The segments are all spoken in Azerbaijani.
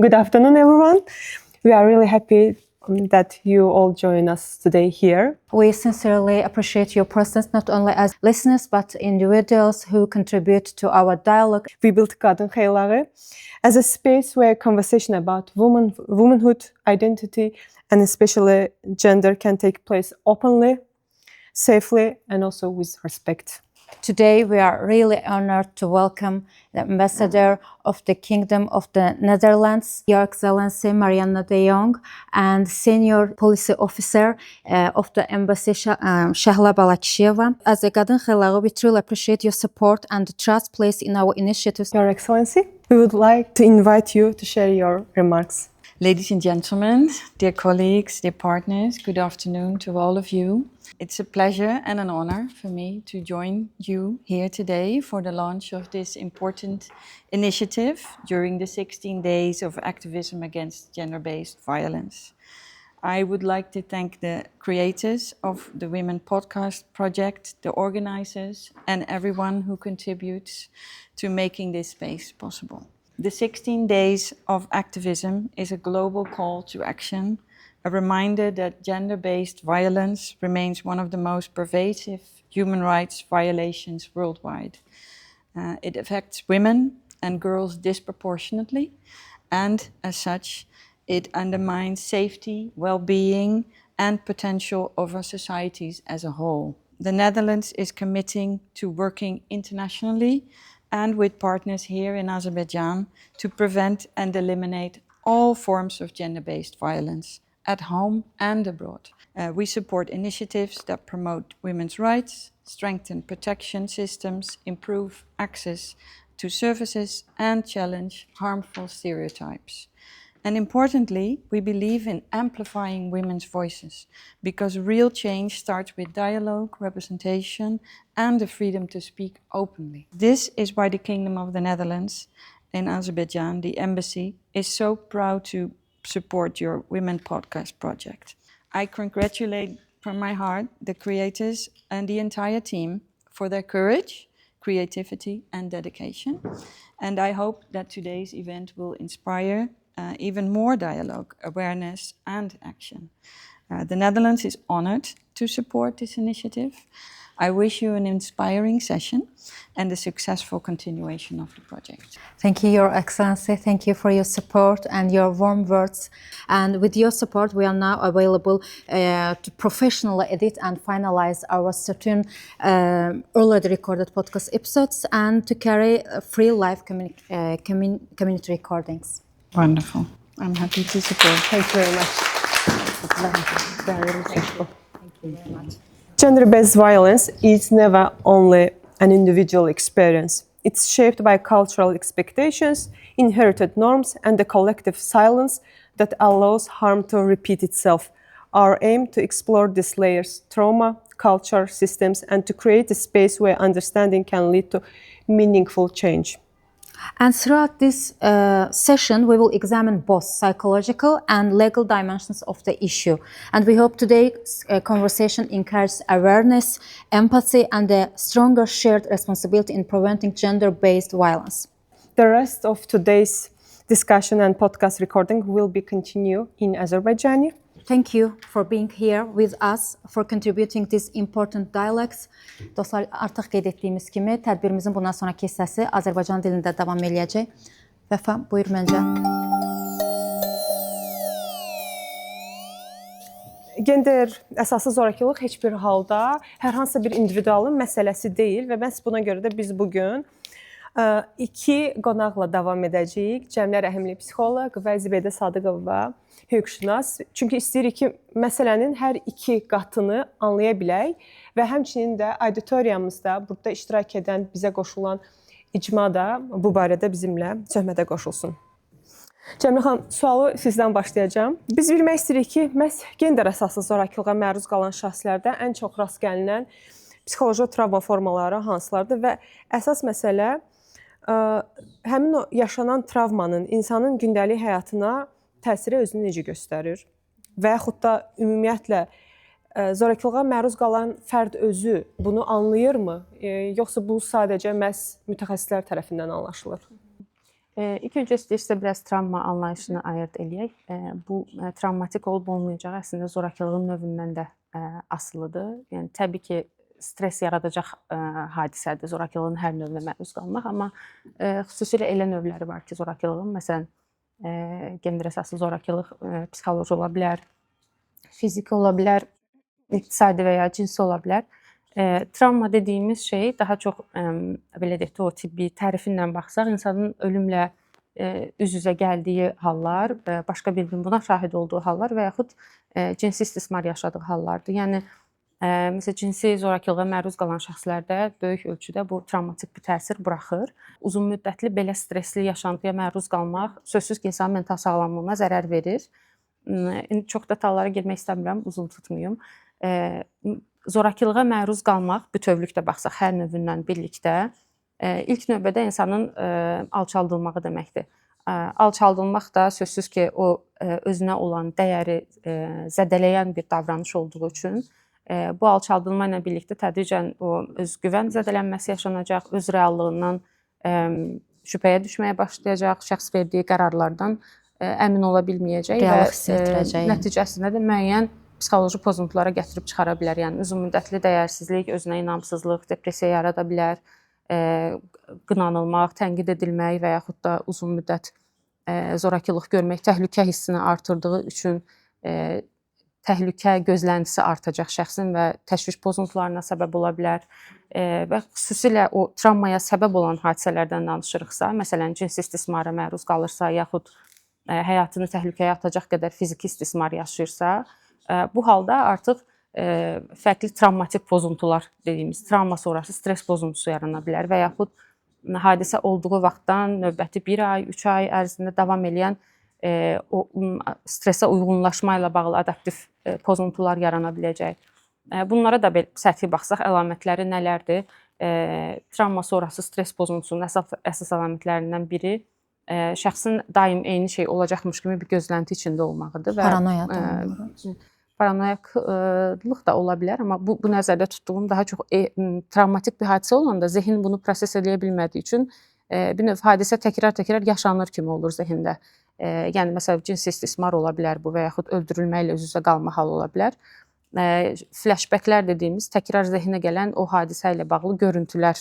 Good afternoon, everyone. We are really happy that you all join us today here. We sincerely appreciate your presence, not only as listeners, but individuals who contribute to our dialogue. We built Kadın Xeylağı as a space where conversation about womanhood, identity, and especially gender can take place openly, safely, and also with respect. Today, we are really honored to welcome the Ambassador of the Kingdom of the Netherlands, Your Excellency Marianne de Jong, and Senior Policy Officer of the Embassy, Shahla Balakisheva. As a Kadın Xeylağı, we truly appreciate your support and the trust placed in our initiatives. Your Excellency, we would like to invite you to share your remarks. Ladies and gentlemen, dear colleagues, dear partners, good afternoon to all of you. It's a pleasure and an honor for me to join you here today for the launch of this important initiative during the 16 days of activism against gender-based violence. I would like to thank the creators of the Women Podcast Project, the organizers, and everyone who contributes to making this space possible. The 16 days of activism is a global call to action, a reminder that gender-based violence remains one of the most pervasive human rights violations worldwide. It affects women and girls disproportionately, and as such, it undermines safety, well-being, and potential of our societies as a whole. The Netherlands is committing to working internationally and with partners here in Azerbaijan to prevent and eliminate all forms of gender-based violence at home and abroad. We support initiatives that promote women's rights, strengthen protection systems, improve access to services, and challenge harmful stereotypes. And importantly, we believe in amplifying women's voices because real change starts with dialogue, representation, and the freedom to speak openly. This is why the Kingdom of the Netherlands in Azerbaijan, the embassy, is so proud to support your Women Podcast Project. I congratulate from my heart the creators and the entire team for their courage, creativity, and dedication. And I hope that today's event will inspire even more dialogue, awareness, and action. The Netherlands is honored to support this initiative. I wish you an inspiring session and a successful continuation of the project. Thank you, Your Excellency. Thank you for your support and your warm words. And with your support, we are now available to professionally edit and finalize our certain already recorded podcast episodes and to carry free live community recordings. Wonderful. I'm happy to support. Thank you very much. Very respectful. Thank you very much. Gender-based violence is never only an individual experience. It's shaped by cultural expectations, inherited norms, and the collective silence that allows harm to repeat itself. Our aim to explore these layers, trauma, culture, systems, and to create a space where understanding can lead to meaningful change. And throughout this session, we will examine both psychological and legal dimensions of the issue. And we hope today's conversation encourages awareness, empathy, and a stronger shared responsibility in preventing gender-based violence. The rest of today's discussion and podcast recording will be continued in Azerbaijani. Thank you for being here with us, for contributing these important dialogues. Dostlar, artıq qeyd etdiyimiz kimi, tədbirimizin bundan sonraki hissəsi Azərbaycan dilində davam eləyəcək. Vəfa, buyur məncə. Gender əsaslı zorakılıq heç bir halda hər hansı bir individualın məsələsi deyil və məhz buna görə də biz bugün iki qonaqla davam edəcəyik. Cəmilə Rəhimli psixoloq və Zibədə Sadıqova hüquqşünas. Çünki istəyirik ki, məsələnin hər iki qatını anlaya bilək və həmçinin də auditoriyamızda burada iştirak edən, bizə qoşulan icma da bu barədə bizimlə söhbətə qoşulsun. Cəmilə xanım, sualı sizdən başlayacağım. Biz bilmək istəyirik ki, məhz gender əsaslı zorakılığa məruz qalan şəxslərdə ən çox rast gəlinən psixoloji travma formaları hansılardır və əsas məsələ həmin o yaşanan travmanın insanın gündəlik həyatına təsiri özünü necə göstərir və yaxud da ümumiyyətlə zorakılığa məruz qalan fərd özü bunu anlayırmı, yoxsa bu sadəcə məhz mütəxəssislər tərəfindən anlaşılır? İlk öncə istəyirsə biraz travma anlayışını ayırd eləyək. Bu travmatik olub-olmayacağı əslində zorakılığın növündən də asılıdır. Yəni təbii ki, stress yaradacaq hadisədir zorakılığın hər növünə məruz qalmaq, amma xüsusilə elə növləri var ki, zorakılığın, məsələn, gender əsaslı zorakılıq psixoloji ola bilər, fiziki ola bilər, iqtisadi və ya cinsi ola bilər. Travma dediyimiz şey daha çox belə deyək də o tibbi tərifindən baxsaq, insanın ölümlə üz-üzə gəldiyi hallar, başqa birinin buna şahid olduğu hallar və yaxud cinsi istismar yaşadığı hallardır. Yəni məsələn, cinsi zorakılığa məruz qalan şəxslərdə böyük ölçüdə bu travmatik bir təsir buraxır. Uzunmüddətli belə stressli yaşantıya məruz qalmaq sözsüz ki, insanın mental sağlamlığına zərər verir. İndi çox detallara girmək istəmirəm, uzun tutmayım. Zorakılığa məruz qalmaq bütövlükdə baxsaq hər növündən birlikdə ilk növbədə insanın alçaldılmağı deməkdir. Alçaldılmaq da sözsüz ki, o özünə olan dəyəri zədələyən bir davranış olduğu üçün bu alçaldılma ilə birlikdə tədricən o özgüvən zədələnməsi yaşanacaq, öz reallığından şübhəyə düşməyə başlayacaq, şəxs verdiyi qərarlardan əmin ola bilməyəcək və nəticəsində də müəyyən psixoloji pozuntulara gətirib çıxara bilər. Yəni uzunmüddətli dəyərsizlik, özünə inamsızlıq, depressiya yarada bilər, qınanılmaq, tənqid edilmək və yaxud da uzun müddət zorakılıq görmək təhlükə hissini artırdığı üçün təhlükə gözləntisi artacaq şəxsin və təşviş pozuntularına səbəb ola bilər. Və xüsusilə o travmaya səbəb olan hadisələrdən danışırıqsa, məsələn, cinsi istismara məruz qalırsa, yaxud həyatını təhlükəyə atacaq qədər fiziki istismar yaşayırsa, bu halda artıq fərqli travmatik pozuntular dediyimiz travma sonrası stress pozuntusu yarana bilər və yaxud hadisə olduğu vaxtdan növbəti 1 ay, 3 ay ərzində davam edən o stressə uyğunlaşma ilə bağlı adaptiv pozuntular yarana biləcək. Bunlara da səthi baxsaq, əlamətləri nələrdir? Travma sonrası stress pozuntusunun əsas əlamətlərindən biri şəxsin daim eyni şey olacaqmış kimi bir gözlənti içində olmağıdır və paranoyaklıq da ola bilər, amma bu nəzərdə tutduğum daha çox travmatik bir hadisə olanda zehin bunu proses edə bilmədiyi üçün bir növ hadisə təkrar-təkrar yaşanır kimi olur zehində. Yəni məsələn cinsi istismar ola bilər bu və yaxud öldürülməklə üz-üzə qalma halı ola bilər. Flashbacklər dediyimiz təkrar zehinə gələn o hadisə ilə bağlı görüntülər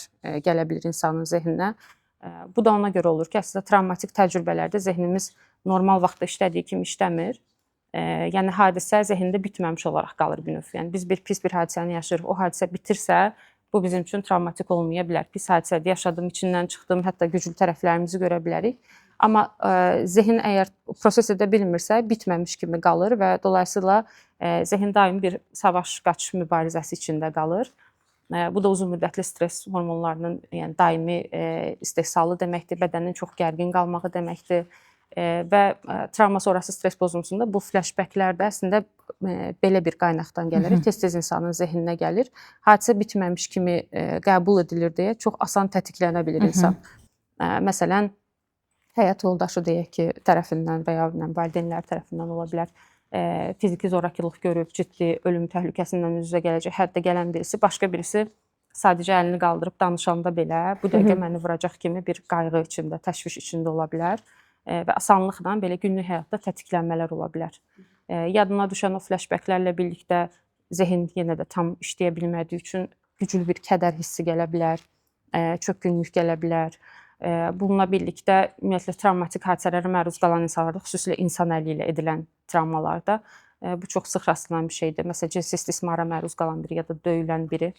gələ bilər insanın zehninə. Bu da ona görə olur ki, əslində travmatik təcrübələrdə zehnimiz normal vaxtda işlədiyi kimi işləmir. Yəni hadisə zehində bitməmiş olaraq qalır bir növ. Yəni biz pis bir hadisəni yaşayırıq, o hadisə bitirsə, bu bizim üçün travmatik olmaya bilər. Pis hadisədə yaşadım, içindən çıxdım, hətta güclü tərəflərimizi görə bilərik. Amma zehin əgər proses edə bilmirsə, bitməmiş kimi qalır və dolayısıyla zehin daim bir savaş-qaçış mübarizəsi içində qalır. Bu da uzunmüddətli stress hormonlarının yəni daimi istehsalı deməkdir, bədənin çox gərgin qalmağı deməkdir. Və travma sonrası stress pozuntusunda bu flashbacklər də əslində belə bir qaynaqdan gəlir, tez-tez insanın zehninə gəlir. Hadisə bitməmiş kimi qəbul edilir deyə çox asan tətiklənə bilir insan. Məsələn, həyat yoldaşı deyək ki, tərəfindən və ya valideynlər tərəfindən ola bilər, fiziki zorakılıq görüb, ciddi ölüm təhlükəsindən üz-üzə gələcək həddə gələn birisi, başqa birisi sadəcə əlini qaldırıb danışanda belə bu dəqiqə məni vuracaq kimi bir qayğı içində, təşviş içində ola bilər. Və asanlıqla belə günlük həyatda tətiklənmələr ola bilər. Yadına düşən o flashbacklərlə birlikdə zehin yenə də tam işləyə bilmədiyi üçün güclü bir kədər hissi gələ bilər, çökünlük gələ bilər. Bununla birlikdə ümumiyyətlə travmatik hadisələrə məruz qalan insanlarda, xüsusilə insan əli ilə edilən travmalarda bu çox sıx rastlanan bir şeydir. Məsələn, cinsi istismara məruz qalan biri ya da döyülən biri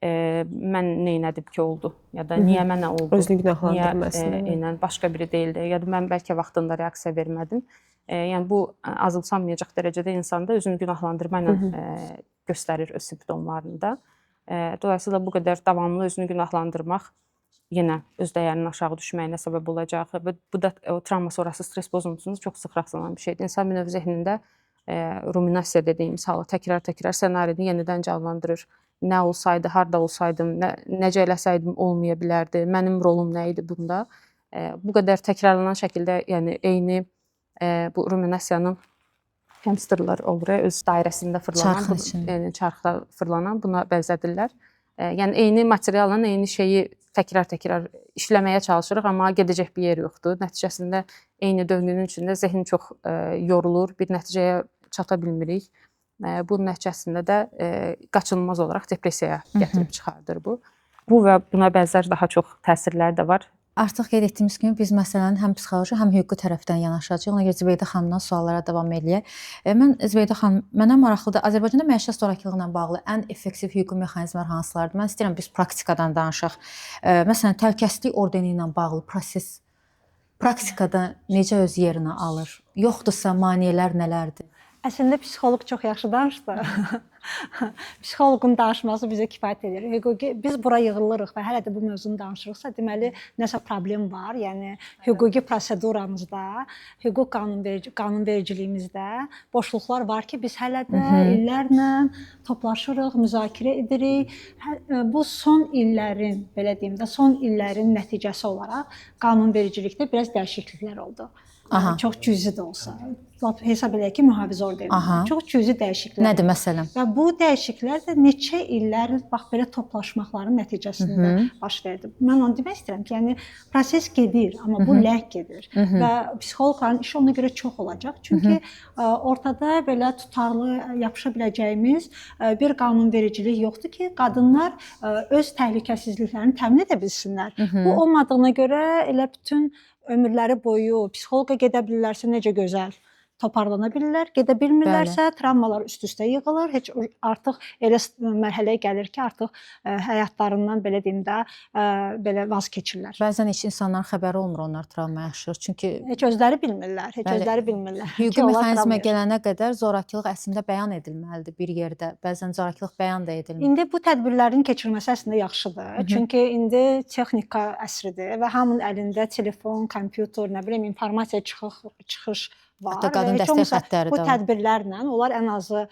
mən neynədim ki oldu ya da niyə mənə oldu, özünü günahlandırmasına, başqa biri deyildi ya da mən bəlkə vaxtında reaksiya vermədim. Yəni bu azımsanmayacaq dərəcədə insanda özünü günahlandırma ilə göstərir öz simptomlarını da. Dolayısıyla bu qədər davamlı özünü günahlandırmaq yenə öz dəyərinin aşağı düşməyinə səbəb olacaq və bu da travma sonrası stress pozuntusunda çox sıx rastlanan bir şeydir. İnsan bir növ zehnində ruminasiya dediyimiz halı təkrar-təkrar ssenarini yenidən canlandırır. Nə olsaydı, harda olsaydım, necə eləsəydim olmaya bilərdi, mənim rolum nə idi bunda. Bu qədər təkrarlanan şəkildə, yəni eyni bu ruminasiyanın hamsterlar olur, öz dairəsində fırlanan, çarxda fırlanan buna bənzədirlər. Yəni eyni materialla eyni şeyi təkrar işləməyə çalışırıq, amma gedəcək bir yer yoxdur. Nəticəsində eyni döngünün içində zehin çox yorulur, bir nəticəyə çata bilmirik. Bunun nəticəsində də qaçınılmaz olaraq depressiyaya gətirib çıxardır bu. Bu və buna bənzər daha çox təsirlər də var. Artıq qeyd etdiyimiz kimi biz məsələnin həm psixoloji, həm hüquqi tərəfdən yanaşacağıq. Ona görə Zübeydə xanımdan suallara davam eləyək. Mən Zübeydə xanım, mənə maraqlıdır. Azərbaycanda məişət zorakılığı ilə bağlı ən effektiv hüquqi mexanizmlər hansılardır? Mən istəyirəm biz praktikadan danışaq. Məsələn, təhlükəsizlik ordeni ilə bağlı proses praktikada necə öz yerini alır? Yoxdursa maneələr nələrdir? Əslində psixoloq çox yaxşı danışdı. Psixoloqun danışması bizə kifayət edir. Hüquqi biz bura yığılırıq və hələ də bu mövzunu danışırıqsa, deməli nəsə problem var. Yəni hüquqi proseduramızda, hüquq qanunvericiliyimizdə boşluqlar var ki, biz hələ də illərlə toplaşırıq, müzakirə edirik. Bu son illərin, belə deyim də, son illərin nəticəsi olaraq qanunvericilikdə biraz dəyişikliklər oldu. Çox cüzi də olsa. Hesab edək ki, mühafizə orderindən çox cüzi dəyişikliklər. Nədir məsələn? Və bu dəyişikliklər də neçə illər bax belə toplaşmaqların nəticəsində baş verdi. Mən onu demək istəyirəm ki, yəni proses gedir, amma bu ləng gedir və psixoloqların işi ona görə çox olacaq. Çünki ortada belə tutarlı yapışa biləcəyimiz bir qanunvericilik yoxdur ki, qadınlar öz təhlükəsizliklərini təmin edə bilsinlər. Bu olmadığına görə elə bütün ömürləri boyu psixoloqa gedə bilirlərsə necə gözəl toparlana bilirlər. Gedə bilmirlərsə travmalar üst-üstə yığılır. Heç artıq elə mərhələyə gəlir ki, artıq həyatlarından belə deyim də belə vaz keçirlər. Bəzən heç insanların xəbəri olmur onlar travma yaşayır. Çünki heç özləri bilmirlər, heç özləri bilmirlər. Hüquqi mexanizmə gələnə qədər zorakılıq əslində bəyan edilməlidir bir yerdə. Bəzən zorakılıq bəyan da edilmir. İndi bu tədbirlərin keçirilməsi əslində yaxşıdır. Çünki indi texnika əsridir və hamının əlində telefon, kompüter, nə bilim informasiya çıxış var. Hətta qadın dəstək xəttləri də var. Bu tədbirlərlə onlar ən azı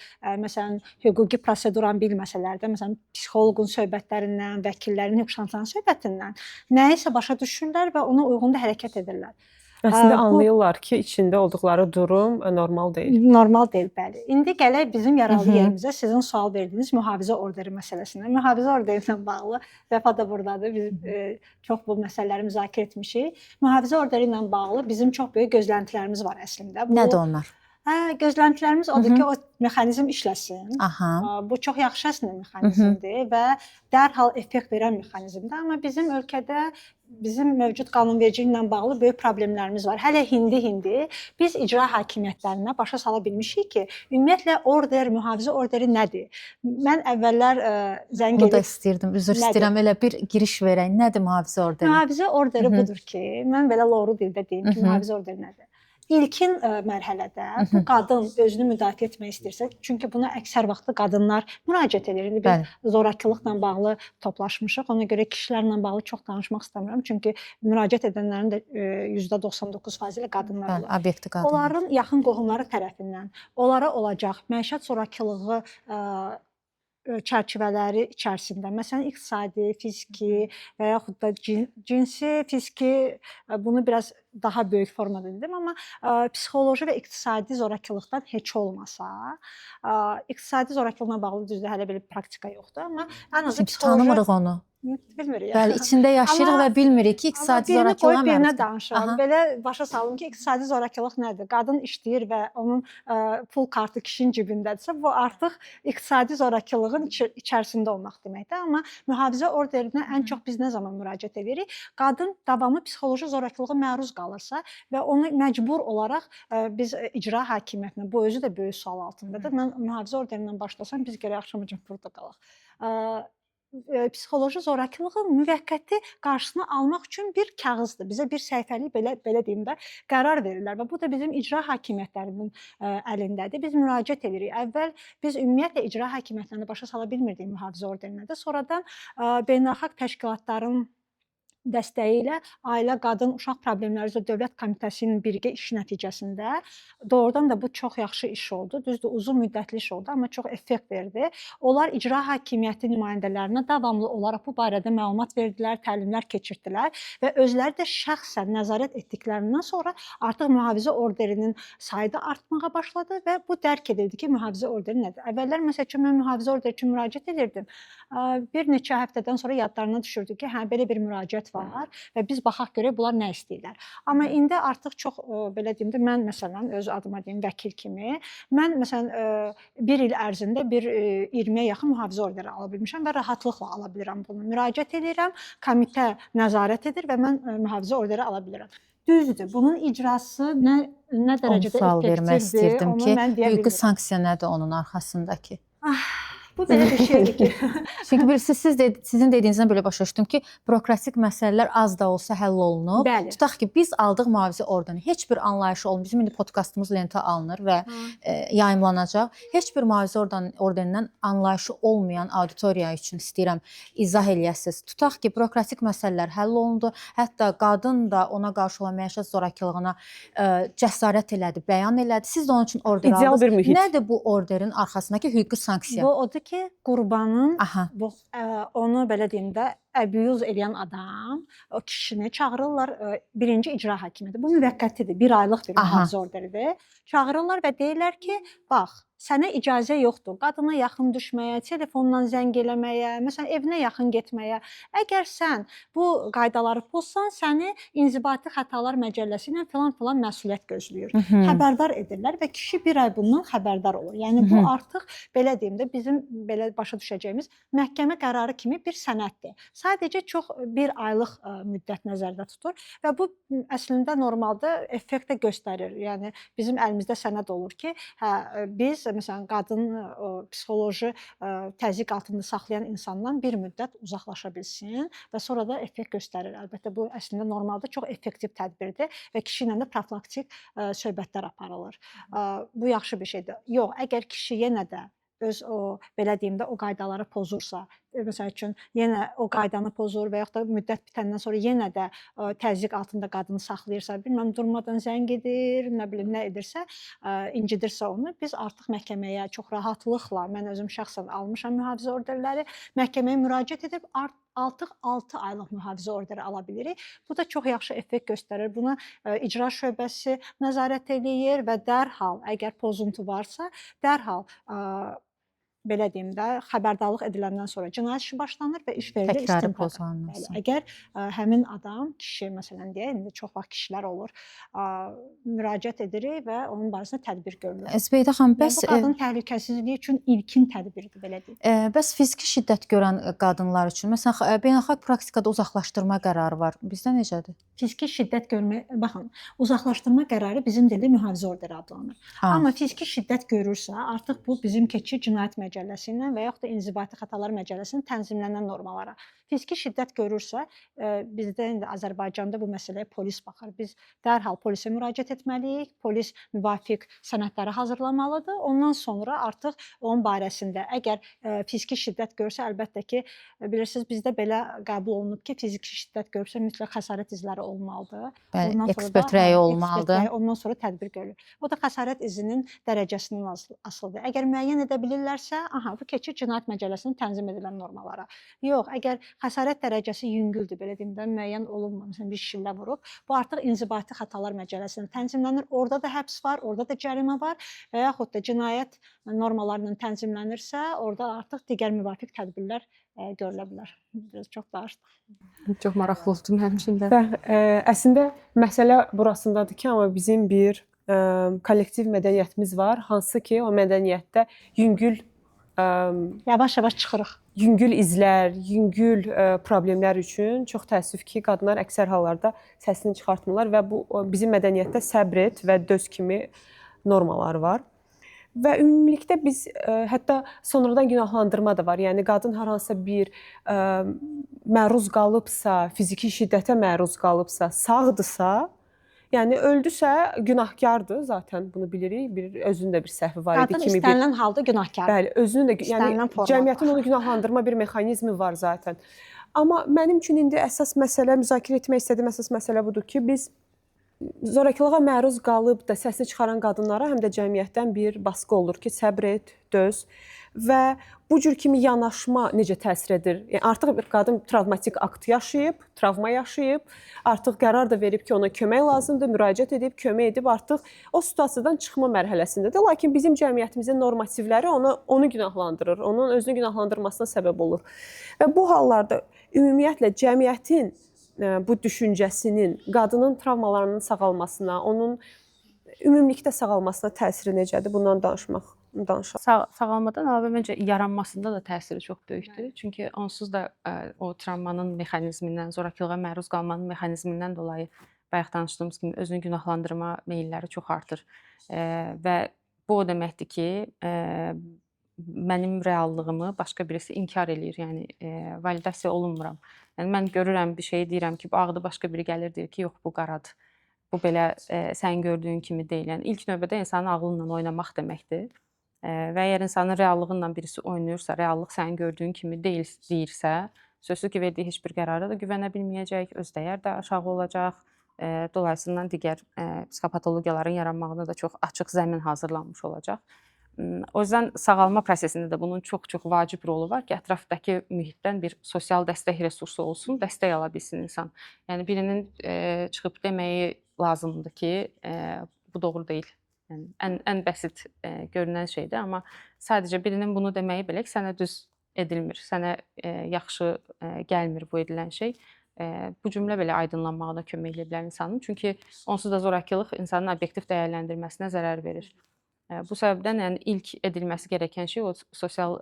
məsələn hüquqi proseduranı bilməsələr də, məsələn psixoloqun söhbətlərindən, vəkillərin, hüquq şahidlərinin söhbətindən nəyisə başa düşürlər və ona uyğun da hərəkət edirlər. Əslində anlayırlar ki, içində olduqları durum normal deyil. Normal deyil, bəli. İndi gələk bizim yaralı yerimizə sizin sual verdiyiniz mühafizə orderi məsələsinə. Mühafizə orderi ilə bağlı Vəfa da burdadır. Biz çox bu məsələləri müzakirə etmişik. Mühafizə orderi ilə bağlı bizim çox böyük gözləntilərimiz var əslində. Nədir onlar? Gözləntilərimiz odur ki, o mexanizm işləsin. Bu çox yaxşı əslində mexanizmdir və dərhal effekt verən mexanizmdir. Amma bizim ölkədə bizim mövcud qanunvericiliklə bağlı böyük problemlərimiz var. Hələ hindi biz icra hakimiyyətlərinə başa sala bilmişik ki, ümumiyyətlə order, mühafizə orderi nədir? Mən əvvəllər zəng edib... Bu da istəyirdim, üzr istəyirəm, elə bir giriş verək. Nədir mühafizə orderi? Mühafizə orderi budur ki, mən belə loru dildə deyim ki, mühafizə orderi nədir? İlkin mərhələdə bu qadın özünü müdafiə etmək istəyirsə, çünki buna əksər vaxtı qadınlar müraciət edir. İndi biz zorakılıqla bağlı toplaşmışıq. Ona görə kişilərlə bağlı çox danışmaq istəmirəm. Çünki müraciət edənlərin də %99% ilə qadınlar olur. Obyektiv qadınlar. Onların yaxın qohumları tərəfindən onlara olacaq məişət zorakılığı çərçivələri içərisində, məsələn, iqtisadi, fiziki və yaxud da cinsi, fiziki, bunu biraz daha böyük formada dedim, amma psixoloji və iqtisadi zorakılıqdan heç olmasa, iqtisadi zorakılıqla bağlı düzdür, hələ belə praktika yoxdur, amma ən azı psixoloji... Tanımırıq onu. Bilmirik. Bəli, içində yaşayırıq və bilmirik ki, iqtisadi zorakılığa məruz. Birinə danışıram. Belə başa salım ki, iqtisadi zorakılıq nədir? Qadın işləyir və onun pul kartı kişinin cibindədirsə, bu artıq iqtisadi zorakılığın içərisində olmaq deməkdir. Amma mühafizə orderinə ən çox biz nə zaman müraciət edirik? Qadın davamlı psixoloji zorakılığa məruz qalırsa və onu məcbur olaraq biz icra hakimiyyətinə, bu özü də böyük sual altındadır. Mən mühafizə orderindən başlasam, biz gərək axşamacan burada qalaq. Psixoloji zorakılığın müvəqqəti qarşısını almaq üçün bir kağızdır. Bizə bir səhifəlik belə deyim də qərar verirlər və bu da bizim icra hakimiyyətlərinin əlindədir. Biz müraciət edirik. Əvvəl biz ümumiyyətlə icra hakimiyyətlərini başa sala bilmirdik mühafizə orderinə də. Sonradan beynəlxalq təşkilatların dəstəyi ilə Ailə, Qadın, Uşaq Problemləri üzrə Dövlət Komitəsinin birgə işi nəticəsində doğrudan da bu çox yaxşı iş oldu. Düzdür, uzun müddətli iş oldu, amma çox effekt verdi. Onlar icra hakimiyyəti nümayəndələrinə davamlı olaraq bu barədə məlumat verdilər, təlimlər keçirdilər və özləri də şəxsən nəzarət etdiklərindən sonra artıq mühafizə orderinin sayı da artmağa başladı və bu dərk edildi ki, mühafizə orderi nədir? Əvvəllər məsəl üçün mən mühafizə orderi üçün müraciət edirdim. Bir neçə həftədən sonra yadlarına düşürdü ki, hə, belə bir müraciət var və biz baxaq görək bunlar nə istəyirlər. Amma indi artıq çox belə deyim də mən məsələn öz adıma deyim vəkil kimi mən məsələn bir il ərzində bir 20-yə yaxın mühafizə orderi ala bilmişəm və rahatlıqla ala bilirəm bunu. Müraciət edirəm, komitə nəzarət edir və mən mühafizə orderi ala bilirəm. Düzdür, bunun icrası nə dərəcədə sual vermək effektivdir, istəyirdim onu ki, mən deyə hüquqi bilmirəm. sanksiya nədir onun arxasındakı? Bu belə bir şeydir ki, Çünki bilirsiniz, sizin dediyinizdən belə başa düşdüm ki, bürokratik məsələlər az da olsa həll olunub. Bəli. Tutaq ki, biz aldıq mühafizə orderini. Heç bir anlayışı olmur. Bizim indi podkastımız lentə alınır və yayımlanacaq. Heç bir mühafizə orderindən anlayışı olmayan auditoriya üçün istəyirəm izah eləyəsiniz. Tutaq ki, bürokratik məsələlər həll olundu. Hətta qadın da ona qarşı olan məişət zorakılığına cəsarət elədi, bəyan elədi. Siz də onun üçün order İdeal aldınız. bir mühit. Nədir bu orderin arxasındakı hüquqi sanksiya? bu odur ki, qurbanın Aha. bu onu belə deyim də abuse eləyən adam o kişini çağırırlar birinci icra hakimidir. Bu müvəqqətidir. 1 aylıq bir Aha. mühafizə orderidir. Çağırırlar və deyirlər ki, bax, sənə icazə yoxdur qadına yaxın düşməyə, telefondan zəng eləməyə, məsələn, evinə yaxın getməyə. Əgər sən bu qaydaları pozsan, səni İnzibati Xətalar Məcəlləsi ilə filan məsuliyyət gözləyir. Xəbərdar edirlər və kişi 1 ay bundan xəbərdar olur. Yəni bu artıq belə deyim də bizim belə başa düşəcəyimiz məhkəmə qərarı kimi bir sənəddir. Sadəcə çox 1 aylıq müddət nəzərdə tutur və bu əslində normalda effekt də göstərir. Yəni bizim əlimizdə sənəd olur ki, biz məsələn qadın psixoloji təzyiq altında saxlayan insandan bir müddət uzaqlaşa bilsin və sonra da effekt göstərir. Əlbəttə bu əslində normalda çox effektiv tədbirdir və kişi ilə də profilaktik söhbətlər aparılır. Bu yaxşı bir şeydir. Yox, əgər kişi yenə də öz o belə deyim də o qaydaları pozursa, məsəl üçün yenə o qaydanı pozur və yaxud da müddət bitəndən sonra yenə də təzyiq altında qadını saxlayırsa, bilməm durmadan zəng edir, nə bilim nə edirsə, incidirsə onu biz artıq məhkəməyə çox rahatlıqla, mən özüm şəxsən almışam mühafizə orderləri, məhkəməyə müraciət edib artıq 6 aylıq mühafizə orderi ala bilirik. Bu da çox yaxşı effekt göstərir. Buna icra şöbəsi nəzarət eləyir və dərhal əgər pozuntu varsa, dərhal belə deyim də, xəbərdarlıq ediləndən sonra cinayət işi başlanır və iş verilir Təkrarı istintaqa. pozulmasın. Əgər həmin adam, kişi məsələn deyək, indi çox vaxt kişilər olur, müraciət edirik və onun barəsində tədbir görülür. Zbeydə xanım, Yəni, bəs bu qadın təhlükəsizliyi üçün ilkin tədbirdir, belə deyim. bəs fiziki şiddət görən qadınlar üçün məsələn beynəlxalq praktikada uzaqlaşdırma qərarı var. Bizdə necədir? Fiziki şiddət görmək, baxın, uzaqlaşdırma qərarı bizim dildə mühafizə orderi adlanır. Amma fiziki şiddət görürsə, artıq bu bizim keçir cinayət məcəlləsi ilə və yaxud da İnzibati Xətalar Məcəlləsinin tənzimlənən normalara. Fiziki şiddət görürsə, bizdə indi Azərbaycanda bu məsələyə polis baxır. Biz dərhal polisə müraciət etməliyik, polis müvafiq sənədləri hazırlamalıdır. Ondan sonra artıq onun barəsində əgər fiziki şiddət görsə, əlbəttə ki, bilirsiniz, bizdə belə qəbul olunub ki, fiziki şiddət görsə mütləq xəsarət izləri olmalıdır. Bəli, Ondan sonra ekspert da, rəyi ekspert olmalıdır. rəyi, ondan sonra tədbir görülür. O da xəsarət izinin dərəcəsindən asılıdır. Əgər müəyyən edə bilirlərsə, bu keçir cinayət məcəlləsinin tənzim edilən normalara. Yox, əgər xəsarət dərəcəsi yüngüldür, belə deyim də, müəyyən olunmamış, bir şillə vurub, bu artıq İnzibati Xətalar Məcəlləsində tənzimlənir. Orada da həbs var, orada da cərimə var və yaxud da cinayət normalarla tənzimlənirsə, orada artıq digər müvafiq tədbirlər görülə bilər. Biraz çox danışdıq. Çox maraqlı oldu mənim üçün də. Əslində məsələ burasındadır ki, amma bizim bir kollektiv mədəniyyətimiz var, hansı ki, o mədəniyyətdə Yavaş-yavaş çıxırıq. yüngül izlər, yüngül problemlər üçün çox təəssüf ki, qadınlar əksər hallarda səsini çıxartmırlar və bu bizim mədəniyyətdə səbr et və döz kimi normalar var. Və ümumilikdə biz hətta sonradan günahlandırma da var. Yəni qadın hər hansısa bir məruz qalıbsa, fiziki şiddətə məruz qalıbsa, sağdırsa, yəni öldüsə günahkardır zaten, bunu bilirik. Özünün də bir səhvi var idi Qadın kimi bir. istənilən halda günahkardır. Bəli, özünün də yəni İstənilən formada. cəmiyyətin onu günahlandırma bir mexanizmi var zaten. Amma mənim üçün indi əsas məsələ, müzakirə etmək istədiyim əsas məsələ budur ki, biz zorakılığa məruz qalıb da səsini çıxaran qadınlara həm də cəmiyyətdən bir baskı olur ki, səbr et, döz və bu cür kimi yanaşma necə təsir edir? Yəni artıq bir qadın travmatik akt yaşayıb, travma yaşayıb, artıq qərar da verib ki, ona kömək lazımdır, müraciət edib, kömək edib, artıq o situasiyadan çıxma mərhələsindədir. Lakin bizim cəmiyyətimizin normativləri onu günahlandırır, onun özünü günahlandırmasına səbəb olur. Və bu hallarda ümumiyyətlə cəmiyyətin bu düşüncəsinin qadının travmalarının sağalmasına, onun ümumilikdə sağalmasına təsiri necədir? Bundan danışaq. Sağalmadan əlavə məncə yaranmasında da təsiri çox böyükdür. Çünki onsuz da o travmanın mexanizmindən, zorakılığa məruz qalmanın mexanizmindən dolayı bayaq danışdığımız kimi özünü günahlandırma meylləri çox artır. Və bu o deməkdir ki, mənim reallığımı başqa birisi inkar eləyir. Yəni validasiya olunmuram. Yəni mən görürəm bir şeyi, deyirəm ki, bu ağdır, başqa biri gəlir deyir ki, yox bu qaradır. Bu belə sən gördüyün kimi deyil. Yəni ilk növbədə insanın ağlıyla oynamaq deməkdir. Və əgər insanın reallığıyla birisi oynayırsa, reallıq sənin gördüyün kimi deyil deyirsə, sözsüz ki, verdiyi heç bir qərara da güvənə bilməyəcək, öz dəyər də aşağı olacaq. Dolayısıyla digər psixopatologiyaların yaranmağına da çox açıq zəmin hazırlanmış olacaq. O yüzden sağalma prosesində də bunun çox-çox vacib rolu var ki, ətrafdakı mühitdən bir sosial dəstək resursu olsun, dəstək ala bilsin insan. Yəni birinin çıxıb deməyi lazımdır ki, bu doğru deyil. Yəni ən bəsit görünən şeydir, amma sadəcə birinin bunu deməyi belə ki, sənə düz edilmir, sənə yaxşı gəlmir bu edilən şey. Bu cümlə belə aydınlanmağına kömək edə bilər insanın. Çünki onsuz da zorakılıq insanın obyektiv dəyərləndirməsinə zərər verir. Bu səbəbdən yəni ilk edilməsi gerəkən şey o sosial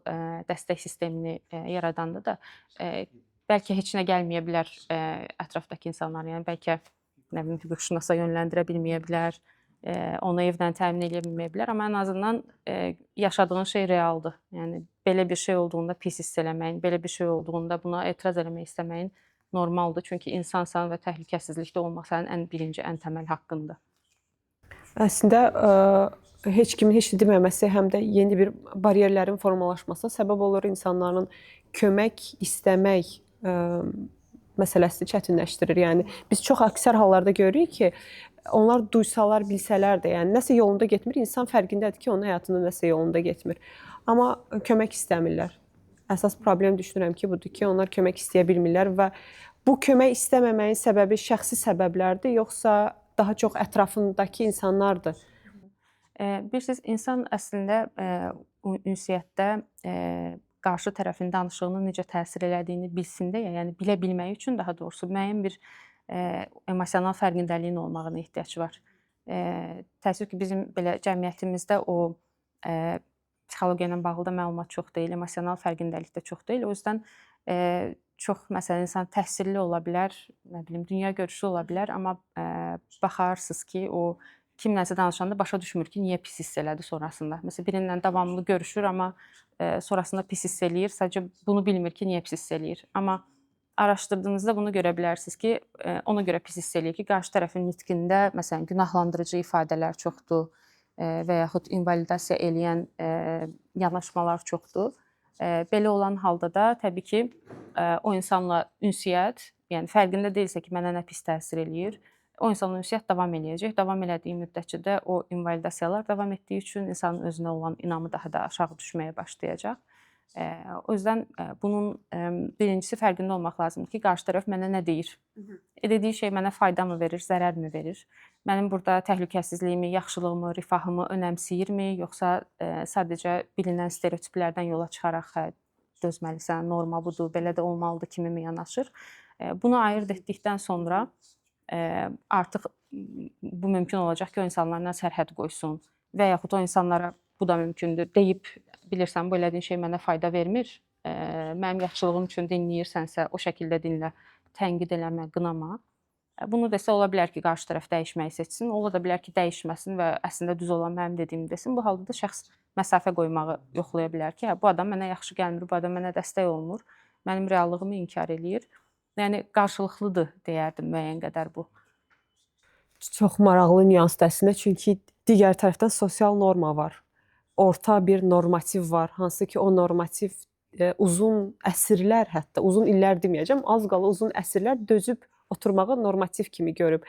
dəstək sistemini yaradanda da bəlkə heç nə gəlməyə bilər ətrafdakı insanlar. Yəni bəlkə nə bilim hüquqşünasa yönləndirə bilməyə bilər, onu evdən təmin edə bilməyə bilər, amma ən azından yaşadığın şey realdır. Yəni belə bir şey olduğunda pis hiss eləməyin, belə bir şey olduğunda buna etiraz eləmək istəməyin normaldır. Çünki insansan və təhlükəsizlikdə olmaq sənin ən birinci, ən təməl haqqındır. Əslində heç kimin heç nə deməməsi həm də yeni bir bariyerlərin formalaşmasına səbəb olur, insanların kömək istəmək məsələsini çətinləşdirir. Yəni biz çox əksər hallarda görürük ki, onlar duysalar, bilsələr də, yəni nəsə yolunda getmir, insan fərqindədir ki, onun həyatında nəsə yolunda getmir. Amma kömək istəmirlər. Əsas problem düşünürəm ki, budur ki, onlar kömək istəyə bilmirlər və bu kömək istəməməyin səbəbi şəxsi səbəblərdir, yoxsa daha çox ətrafındakı insanlardır? Bilirsiniz, insan əslində ünsiyyətdə qarşı tərəfin danışığının necə təsir elədiyini bilsin deyə, yəni bilə bilmək üçün daha doğrusu müəyyən bir emosional fərqindəliyin olmağına ehtiyac var. Təəssüf ki, bizim belə cəmiyyətimizdə o psixologiya ilə bağlı da məlumat çox deyil, emosional fərqindəlik də çox deyil. O yüzden çox məsələn insan təhsilli ola bilər, nə bilim dünya görüşü ola bilər, amma baxarsınız ki, o kimlənsə danışanda başa düşmür ki, niyə pis hiss elədi sonrasında. Məsələn, birinlə davamlı görüşür, amma sonrasında pis hiss eləyir. Sadəcə bunu bilmir ki, niyə pis hiss eləyir. Amma araşdırdığınızda bunu görə bilərsiniz ki, ona görə pis hiss eləyir ki, qarşı tərəfin nitqində məsələn günahlandırıcı ifadələr çoxdur və yaxud invalidasiya eləyən yanaşmalar çoxdur. Belə olan halda da təbii ki, o insanla ünsiyyət, yəni fərqində deyilsə ki, mənə nə pis təsir eləyir, o insanla ünsiyyət davam eləyəcək. Davam elədiyi müddətcə də o invalidasiyalar davam etdiyi üçün insanın özünə olan inamı daha da aşağı düşməyə başlayacaq. O yüzden bunun birincisi fərqində olmaq lazımdır ki, qarşı tərəf mənə nə deyir? Dediyi şey mənə fayda mı verir, zərər mi verir? Mənim burada təhlükəsizliyimi, yaxşılığımı, rifahımı önəmsəyirmi, yoxsa sadəcə bilinən stereotiplərdən yola çıxaraq dözməlisən, norma budur, belə də olmalıdır kimi mi yanaşır? Bunu ayırd etdikdən sonra artıq bu mümkün olacaq ki, o insanlarla sərhəd qoysun və yaxud o insanlara bu da mümkündür deyib, bilirsən, bu elədiyin şey mənə fayda vermir, mənim yaxşılığım üçün dinləyirsənsə, o şəkildə dinlə, tənqid eləmə, qınama. Bunu desə ola bilər ki, qarşı tərəf dəyişməyi seçsin, ola da bilər ki, dəyişməsin və əslində düz olan mənim dediyimi desin. Bu halda da şəxs məsafə qoymağı yoxlaya bilər ki, bu adam mənə yaxşı gəlmir, bu adam mənə dəstək olmur, mənim reallığımı inkar eləyir. Yəni, qarşılıqlıdır deyərdim müəyyən qədər bu. Çox maraqlı nüansdır əslində, çünki digər tərəfdən sosial norma var. Orta bir normativ var, hansı ki o normativ uzun əsrlər, hətta uzun illər deməyəcəm, az qala uzun əsrlər dözüb oturmağı normativ kimi görüb.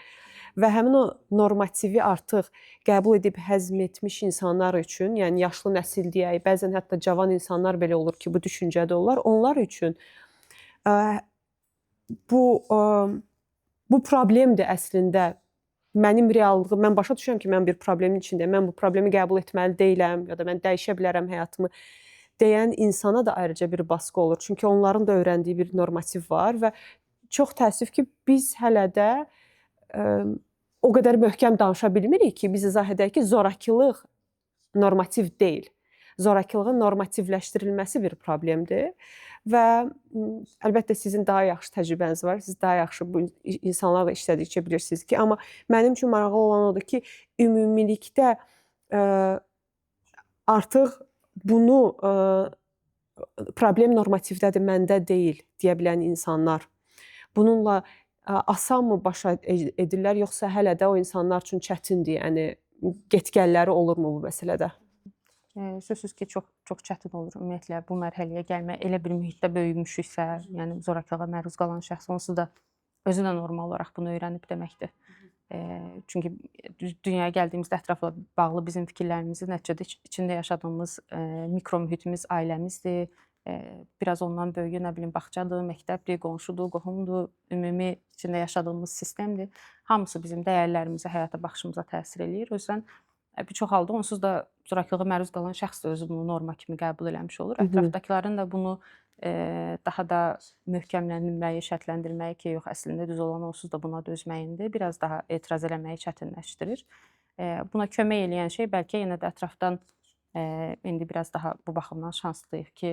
Və həmin o normativi artıq qəbul edib həzm etmiş insanlar üçün, yəni yaşlı nəsil deyək, bəzən hətta cavan insanlar belə olur ki, bu düşüncədə olar. Onlar üçün bu problemdir əslində. Mənim reallığım, mən başa düşürəm ki, mən bir problemin içindəyəm. Mən bu problemi qəbul etməli deyiləm ya da mən dəyişə bilərəm həyatımı deyən insana da ayrıca bir baskı olur. Çünki onların da öyrəndiyi bir normativ var və çox təəssüf ki, biz hələ də o qədər möhkəm danışa bilmirik ki, biz izah edək ki, zorakılıq normativ deyil. Zorakılığın normativləşdirilməsi bir problemdir və əlbəttə sizin daha yaxşı təcrübəniz var. Siz daha yaxşı bu insanlarla işlədikcə bilirsiniz ki, amma mənim üçün maraqlı olan odur ki, ümumilikdə artıq bunu problem normativdədir, məndə deyil deyə bilən insanlar bununla asanmı başa edirlər, yoxsa hələ də o insanlar üçün çətindir? Yəni get-gəlləri olurmu bu məsələdə? Sözsüz ki, çox çətin olur ümumiyyətlə bu mərhələyə gəlmək. Elə bir mühitdə böyümüşüksə, yəni zorakılığa məruz qalan şəxs onsuz da özü də normal olaraq bunu öyrənib deməkdir. Çünki dünyaya gəldiyimizdə ətrafla bağlı bizim fikirlərimizi nəticədə içində yaşadığımız mikromühitimiz ailəmizdir. Biraz ondan böyüyü, nə bilim, bağçadır, məktəbdir, qonşudur, qohumdur, ümumi içində yaşadığımız sistemdir. Hamısı bizim dəyərlərimizə, həyata baxışımıza təsir eləyir. O yüzdən bir çox halda onsuz da zorakılığa məruz qalan şəxs də özü bunu norma kimi qəbul eləmiş olur. Ətrafdakıların da bunu daha da möhkəmləndirməyi, şərtləndirməyi ki, yox, əslində düz olan onsuz da buna dözməyindir, biraz daha etiraz eləməyi çətinləşdirir. Buna kömək eləyən şey bəlkə yenə də ətrafdan indi biraz daha bu baxımdan şanslıyıq ki,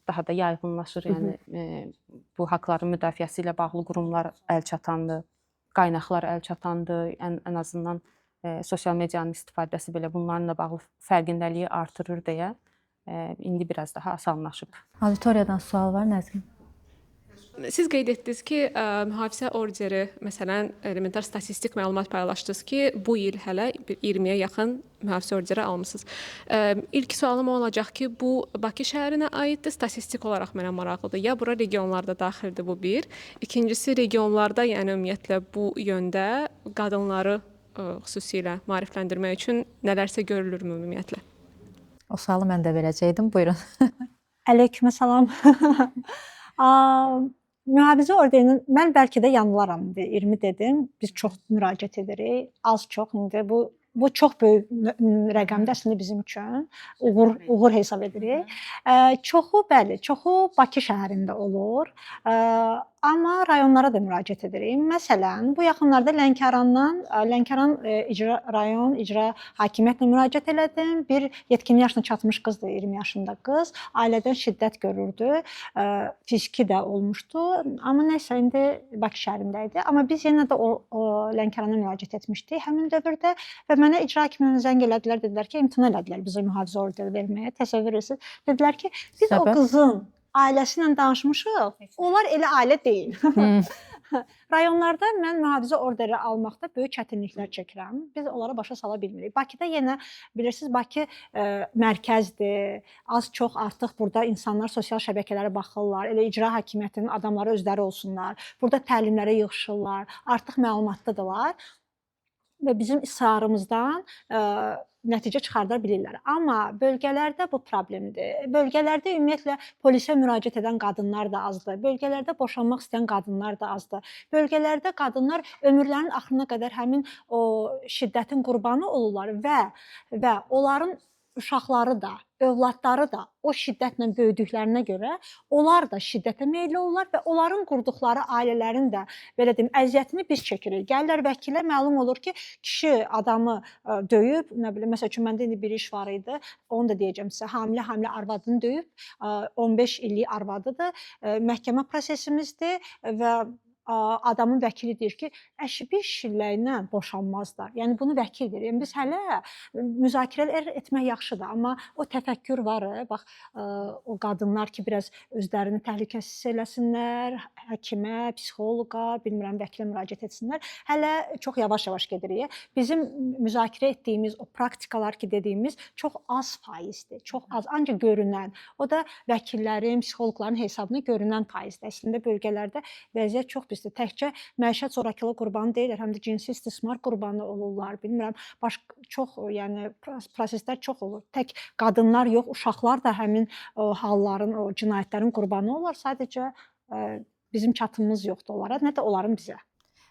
daha da yayğınlaşır. Yəni bu haqların müdafiəsi ilə bağlı qurumlar əlçatandır, qaynaqlar əlçatandır, ən azından sosial medianın istifadəsi belə bunlarla bağlı fərqindəliyi artırır deyə indi biraz daha asanlaşıb. Auditoriyadan sual var, Nəzrin? Siz qeyd etdiniz ki, mühafizə orderi, məsələn, elementar statistik məlumat paylaşdınız ki, bu il hələ 20-yə yaxın mühafizə orderi almısınız. İlk sualım olacaq ki, bu Bakı şəhərinə aiddir, statistik olaraq mənə maraqlıdır. Ya bura regionlarda daxildir, bu bir. İkincisi, regionlarda, yəni ümumiyyətlə bu yöndə qadınları xüsusilə maarifləndirmək üçün nələrsə görülürmü ümumiyyətlə? O sualı mən də verəcəydim. Buyurun. Aleykümselam. Mühafizə orderinin, mən bəlkə də yanılaram, 20 dedim, biz çox müraciət edirik, az çox, indi bu çox böyük rəqəmdir əslində bizim üçün, uğur hesab edirik. Çoxu, bəli, çoxu Bakı şəhərində olur, amma rayonlara da müraciət edirik. Məsələn, bu yaxınlarda Lənkəran rayon icra hakimiyyətinə müraciət elədim. Bir yetkin yaşına çatmış qızdır, 20 yaşında qız, ailədən şiddət görürdü, fiziki də olmuşdu, amma nəsə indi Bakı şəhərində idi. Amma biz yenə də o Lənkərana müraciət etmişdik həmin dövrdə və mənə icra hakimiyyətinə zəng elədilər, dedilər ki, imtina elədilər bizə mühafizə orderi verməyə. Təsəvvür edirsiniz. Dedilər ki, biz o qızın ailəsi ilə danışmışıq, onlar elə ailə deyil. Rayonlarda mən mühafizə orderi almaqda böyük çətinliklər çəkirəm. Biz onlara başa sala bilmirik. Bakıda yenə bilirsiniz, Bakı mərkəzdir. Az çox artıq burada insanlar sosial şəbəkələrə baxırlar. Elə icra hakimiyyətinin adamları özləri olsunlar. Burada təlimlərə yığışırlar. Artıq məlumatlıdırlar və bizim israrımızdan nəticə çıxarda bilirlər. Amma bölgələrdə bu problemdir. Bölgələrdə ümumiyyətlə polisə müraciət edən qadınlar da azdır. Bölgələrdə boşanmaq istəyən qadınlar da azdır. Bölgələrdə qadınlar ömürlərinin axırına qədər həmin o şiddətin qurbanı olurlar və onların uşaqları da, övladları da o şiddətlə böyüdüklərinə görə onlar da şiddətə meyilli olurlar və onların qurduqları ailələrin də belə deyim, əziyyətini biz çəkirik. Gəlirlər vəkilə, məlum olur ki, kişi adamı döyüb, nə bilim, məsəl üçün məndə indi bir iş var idi, onu da deyəcəm sizə, hamilə arvadını döyüb, 15 illik arvadıdır, məhkəmə prosesimizdir və adamın vəkili deyir ki, bir şilləklə boşanmazlar. Yəni bunu vəkil deyir. Yəni biz hələ müzakirələr etmək yaxşıdır, amma o təfəkkür var. Bax, o qadınlar ki, biraz özlərini təhlükəsiz eləsinlər, həkimə, psixoloqa, bilmirəm, vəkilə müraciət etsinlər. Hələ çox yavaş-yavaş gedirik. Bizim müzakirə etdiyimiz o praktikalar ki, dediyimiz çox az faizdir. Çox az, ancaq görünən. O da vəkillərin, psixoloqların hesabına görünən faizdir. Əslində bölgələrdə vəziyyət çox pisdir. Təkcə məişət zorakılıq qurbanı deyirlər, həm də cinsi istismar qurbanı olurlar. Bilmirəm, çox, yəni proseslər çox olur. Tək qadınlar yox, uşaqlar da həmin o halların, o cinayətlərin qurbanı olurlar. Sadəcə bizim çatımımız yoxdur onlara, nə də onların bizə.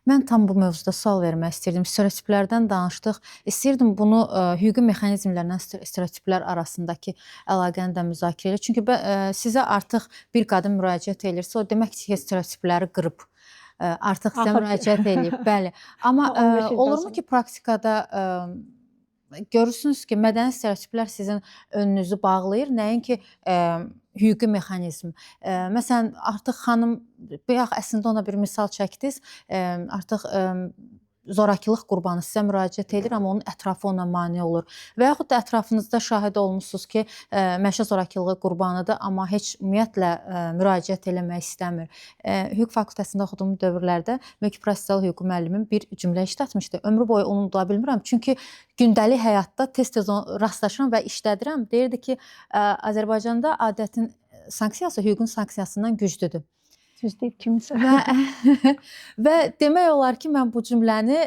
Mən tam bu mövzuda sual vermək istirdim. Stereotiplərdən danışdıq. İstirdim bunu hüquqi mexanizmlərlə stereotiplər arasındakı əlaqəni də müzakirə edir. Çünki sizə artıq bir qadın müraciət edirsə, o demək ki, stereotipləri qırıb. Artıq sizə müraciət edib, bəli. Amma olurmu ki, praktikada görürsünüz ki, mədəni stereotiplər sizin önünüzü bağlayır, nəinki hüquqi mexanizm. Məsələn, artıq xanım, əslində ona bir misal çəkdiniz, artıq zorakılıq qurbanı sizə müraciət edir, amma onun ətrafı ona mane olur. Və yaxud da ətrafınızda şahid olmuşsunuz ki, məişət zorakılığı qurbanıdır, amma heç ümumiyyətlə müraciət eləmək istəmir. Hüquq fakültəsində oxuduğum dövrlərdə mülki prosessual hüququ müəllimim bir cümlə işlətmişdi. Ömrü boyu onu unuda bilmirəm. Çünki gündəlik həyatda tez-tez rastlaşıram və işlədirəm. Deyirdi ki, Azərbaycanda adətin sanksiyası hüququn sanksiyasından güclüdür. Düz deyib kimsə. Və demək olar ki, mən bu cümləni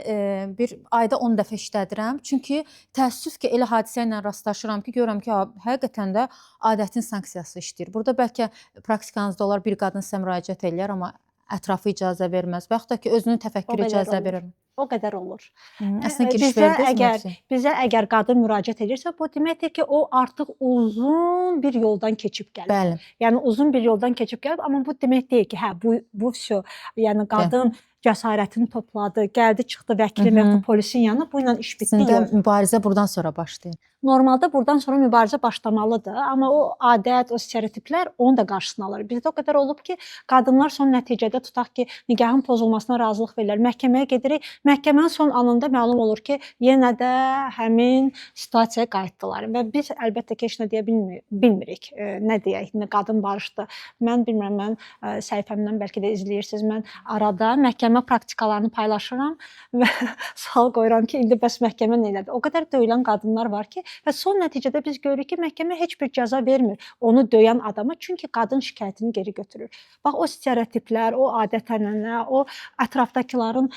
bir ayda 10 dəfə işlədirəm. Çünki təəssüf ki, elə hadisə ilə rastlaşıram ki, görürəm ki, həqiqətən də adətin sanksiyası işləyir. Burada bəlkə praktikanızda olar bir qadın sizə müraciət eləyər, amma ətrafı icazə verməz. Və yaxud da ki, özünün təfəkkürü icazə verir. O qədər olur. Əslində giriş verdiniz. Bizə əgər qadın müraciət edirsə, bu deməkdir ki, o artıq uzun bir yoldan keçib gəlib. Bəli. Yəni uzun bir yoldan keçib gəlib, amma bu demək deyil ki, hə bu vəsə, yəni qadın cəsarətini topladı, gəldi, çıxdı vəkilin və ya polisin yanına, bu ilə iş bitdi. Mübarizə buradan sonra başlayır. Normalda buradan sonra mübarizə başlamalıdır, amma o adət, o stereotiplər onun da qarşısını alır. Bizdə o qədər olub ki, qadınlar son nəticədə tutaq ki, nikahın pozulmasına razılıq verirlər, məhkəməyə gedirik. Məhkəmənin son anında məlum olur ki, yenə də həmin situasiyaya qayıtdılar və biz əlbəttə ki, heç nə deyə bilmirik. Nə deyək, qadın barışdı. Mən bilmirəm, mən səhifəmdən bəlkə də izləyirsiniz, mən arada məhkəmə praktikalarını paylaşıram və sual qoyuram ki, indi bəs məhkəmə nə elədi? O qədər döyülən qadınlar var ki, və son nəticədə biz görürük ki, məhkəmə heç bir cəza vermir onu döyən adama, çünki qadın şikayətini geri götürür. Bax, o stereotiplər, o adət-ənənə, o ətrafdakıların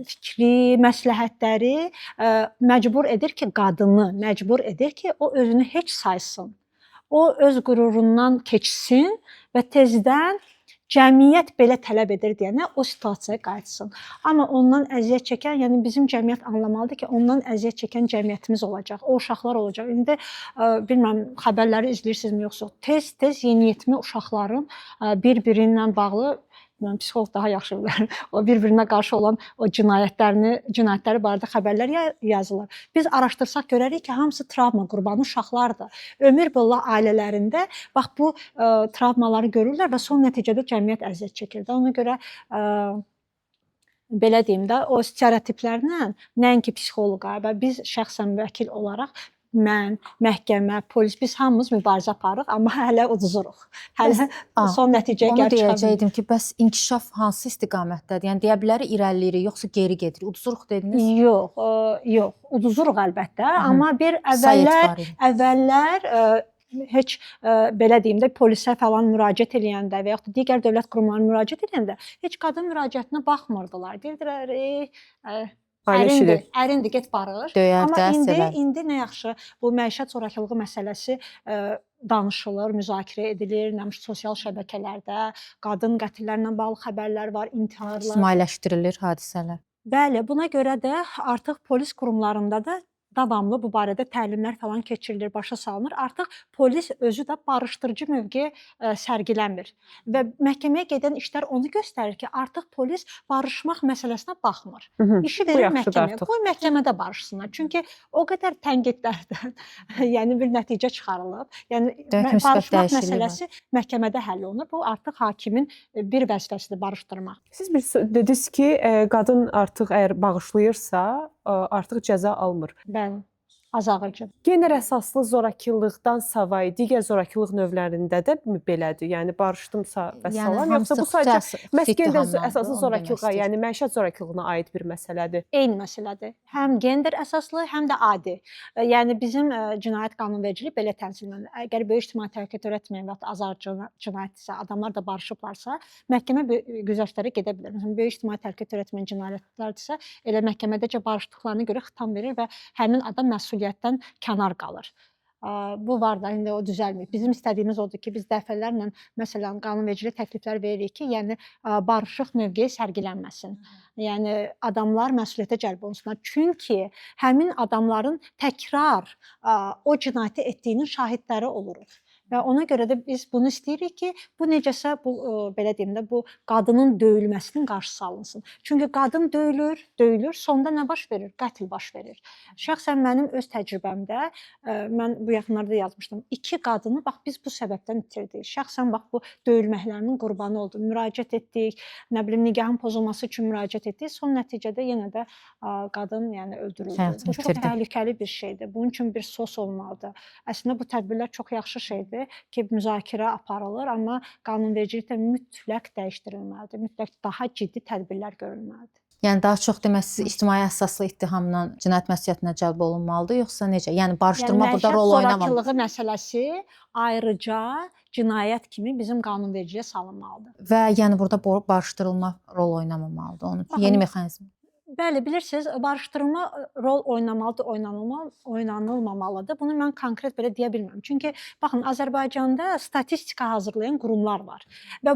fikri, məsləhətləri məcbur edir ki, qadını məcbur edir ki, o özünü heç saysın. O öz qürurundan keçsin və tezdən cəmiyyət belə tələb edir deyənə o situasiyaya qayıtsın. Amma ondan əziyyət çəkən, yəni bizim cəmiyyət anlamalıdır ki, ondan əziyyət çəkən cəmiyyətimiz olacaq, o uşaqlar olacaq. İndi bilmirəm, xəbərləri izləyirsinizmi yoxsa, tez-tez yeniyetmə uşaqların bir-biri ilə bağlı, psixoloq daha yaxşı bilər, o bir-birinə qarşı olan o cinayətləri barədə xəbərlər yazılır. Biz araşdırsaq görərik ki, hamısı travma qurbanı uşaqlardır. Ömür boyu ailələrində bax bu travmaları görürlər və son nəticədə cəmiyyət əziyyət çəkir. Ona görə belə deyim də, o stereotiplərlə nəinki psixoloqa və biz şəxsən vəkil olaraq mən, məhkəmə, polis, biz hamımız mübarizə aparırıq, amma hələ udzuruq. Hələ son nəticəyə gəlib çıxabilirik. Onu deyəcəkdim ki, bəs inkişaf hansı istiqamətdədir? Yəni deyə bilərik irəliləyirik, yoxsa geri gedirik? Udzuruq dediniz? Yox, udzuruq əlbəttə, amma bir əvvəllər heç belə deyim də polisə falan müraciət edəndə və yaxud da digər dövlət qurumlarına müraciət edəndə heç qadın müraciətinə baxmırdılar. Deyirdilər, ərindir, get barış. Amma indi nə yaxşı, bu məişət zorakılığı məsələsi danışılır, müzakirə edilir, sosial şəbəkələrdə qadın qətillərlə bağlı xəbərlər var, intiharlar. İsmailləşdirilir hadisələr. Bəli, buna görə də artıq polis qurumlarında da davamlı bu barədə təlimlər falan keçirilir, başa salınır. Artıq polis özü də barışdırıcı mövqe sərgiləmir və məhkəməyə gedən işlər onu göstərir ki, artıq polis barışmaq məsələsinə baxmır. İşi Bu verir yaxşıdır məhkəməyə. artıq. Qoy məhkəmədə barışsınlar. Çünki o qədər tənqidlərdən yəni bir nəticə çıxarılıb. Yəni Dörd müsbət barışmaq dəyişikliyi var. məsələsi məhkəmədə həll olunur. Bu artıq hakimin bir vəzifəsidir barışdırmaq. Siz dediniz ki, qadın artıq əgər bağışlayırsa, artıq cəza almır. Bəli, azaldıcı. Gender əsaslı zorakılıqdan savayı digər zorakılıq növlərində də belədir. Yəni barışdımsa və salam, yoxsa bu sadəcə məhz gender əsaslı zorakılığa, yəni məişət zorakılığına aid bir məsələdir. Eyni məsələdir. Həm gender əsaslı, həm də adi. Yəni bizim cinayət qanunvericiliyi belə tənzim edir. Əgər böyük ictimai təhlükə törətməyən və ya azar cinayətdirsə, adamlar da barışıblarsa, məhkəmə güzəştlərə gedə bilər. Məsələn, böyük ictimai təhlükə törətməyən cinayətlərdirsə, elə məhkəmədəcə barışdıqlarına görə xitam verir və həmin adam məsuliyyətdən kənar qalır. Bu var da, indi o düzəlmir. Bizim istədiyimiz odur ki, biz dəfələrlə məsələn qanunvericilik təkliflər veririk ki, yəni barışıq mövqeyi sərgilənməsin. Yəni adamlar məsuliyyətə cəlb olunsunlar. Çünki həmin adamların təkrar o cinayəti etdiyinin şahidləri oluruq. Və ona görə də biz bunu istəyirik ki, bu necəsə bu belə deyim də bu qadının döyülməsinin qarşısı alınsın. Çünki qadın döyülür, sonda nə baş verir? Qətl baş verir. Şəxsən mənim öz təcrübəmdə mən bu yaxınlarda yazmışdım. 2 qadını bax biz bu səbəbdən itirdik. Şəxsən bax bu döyülməklərinin qurbanı oldum. Müraciət etdik, nə bilim nigahın pozulması üçün müraciət etdik. Son nəticədə yenə də qadın yəni öldürüldü. Bu çox təhlükəli bir şeydir. Bunun üçün bir sos olmalıdır. Əslində bu tədbirlər çox yaxşı şeydir ki, müzakirə aparılır, amma qanunvericilikdə mütləq dəyişdirilməlidir. Mütləq daha ciddi tədbirlər görülməlidir. Yəni daha çox demək siz ictimai əsaslı ittihamla cinayət məsuliyyətinə cəlb olunmalıdır, yoxsa necə? Yəni barışdırma burada rol oynamamalı. Yəni zorakılığı məsələsi ayrıca cinayət kimi bizim qanunvericiliyə salınmalıdır. Və yəni burada barışdırılma rol oynamamalıdır onun üçün. Yeni mexanizm. Bəli, bilirsiniz, barışdırma rol oynamalıdır, oynanılmamalıdır. Bunu mən konkret belə deyə bilmirəm. Çünki baxın, Azərbaycanda statistika hazırlayan qurumlar var və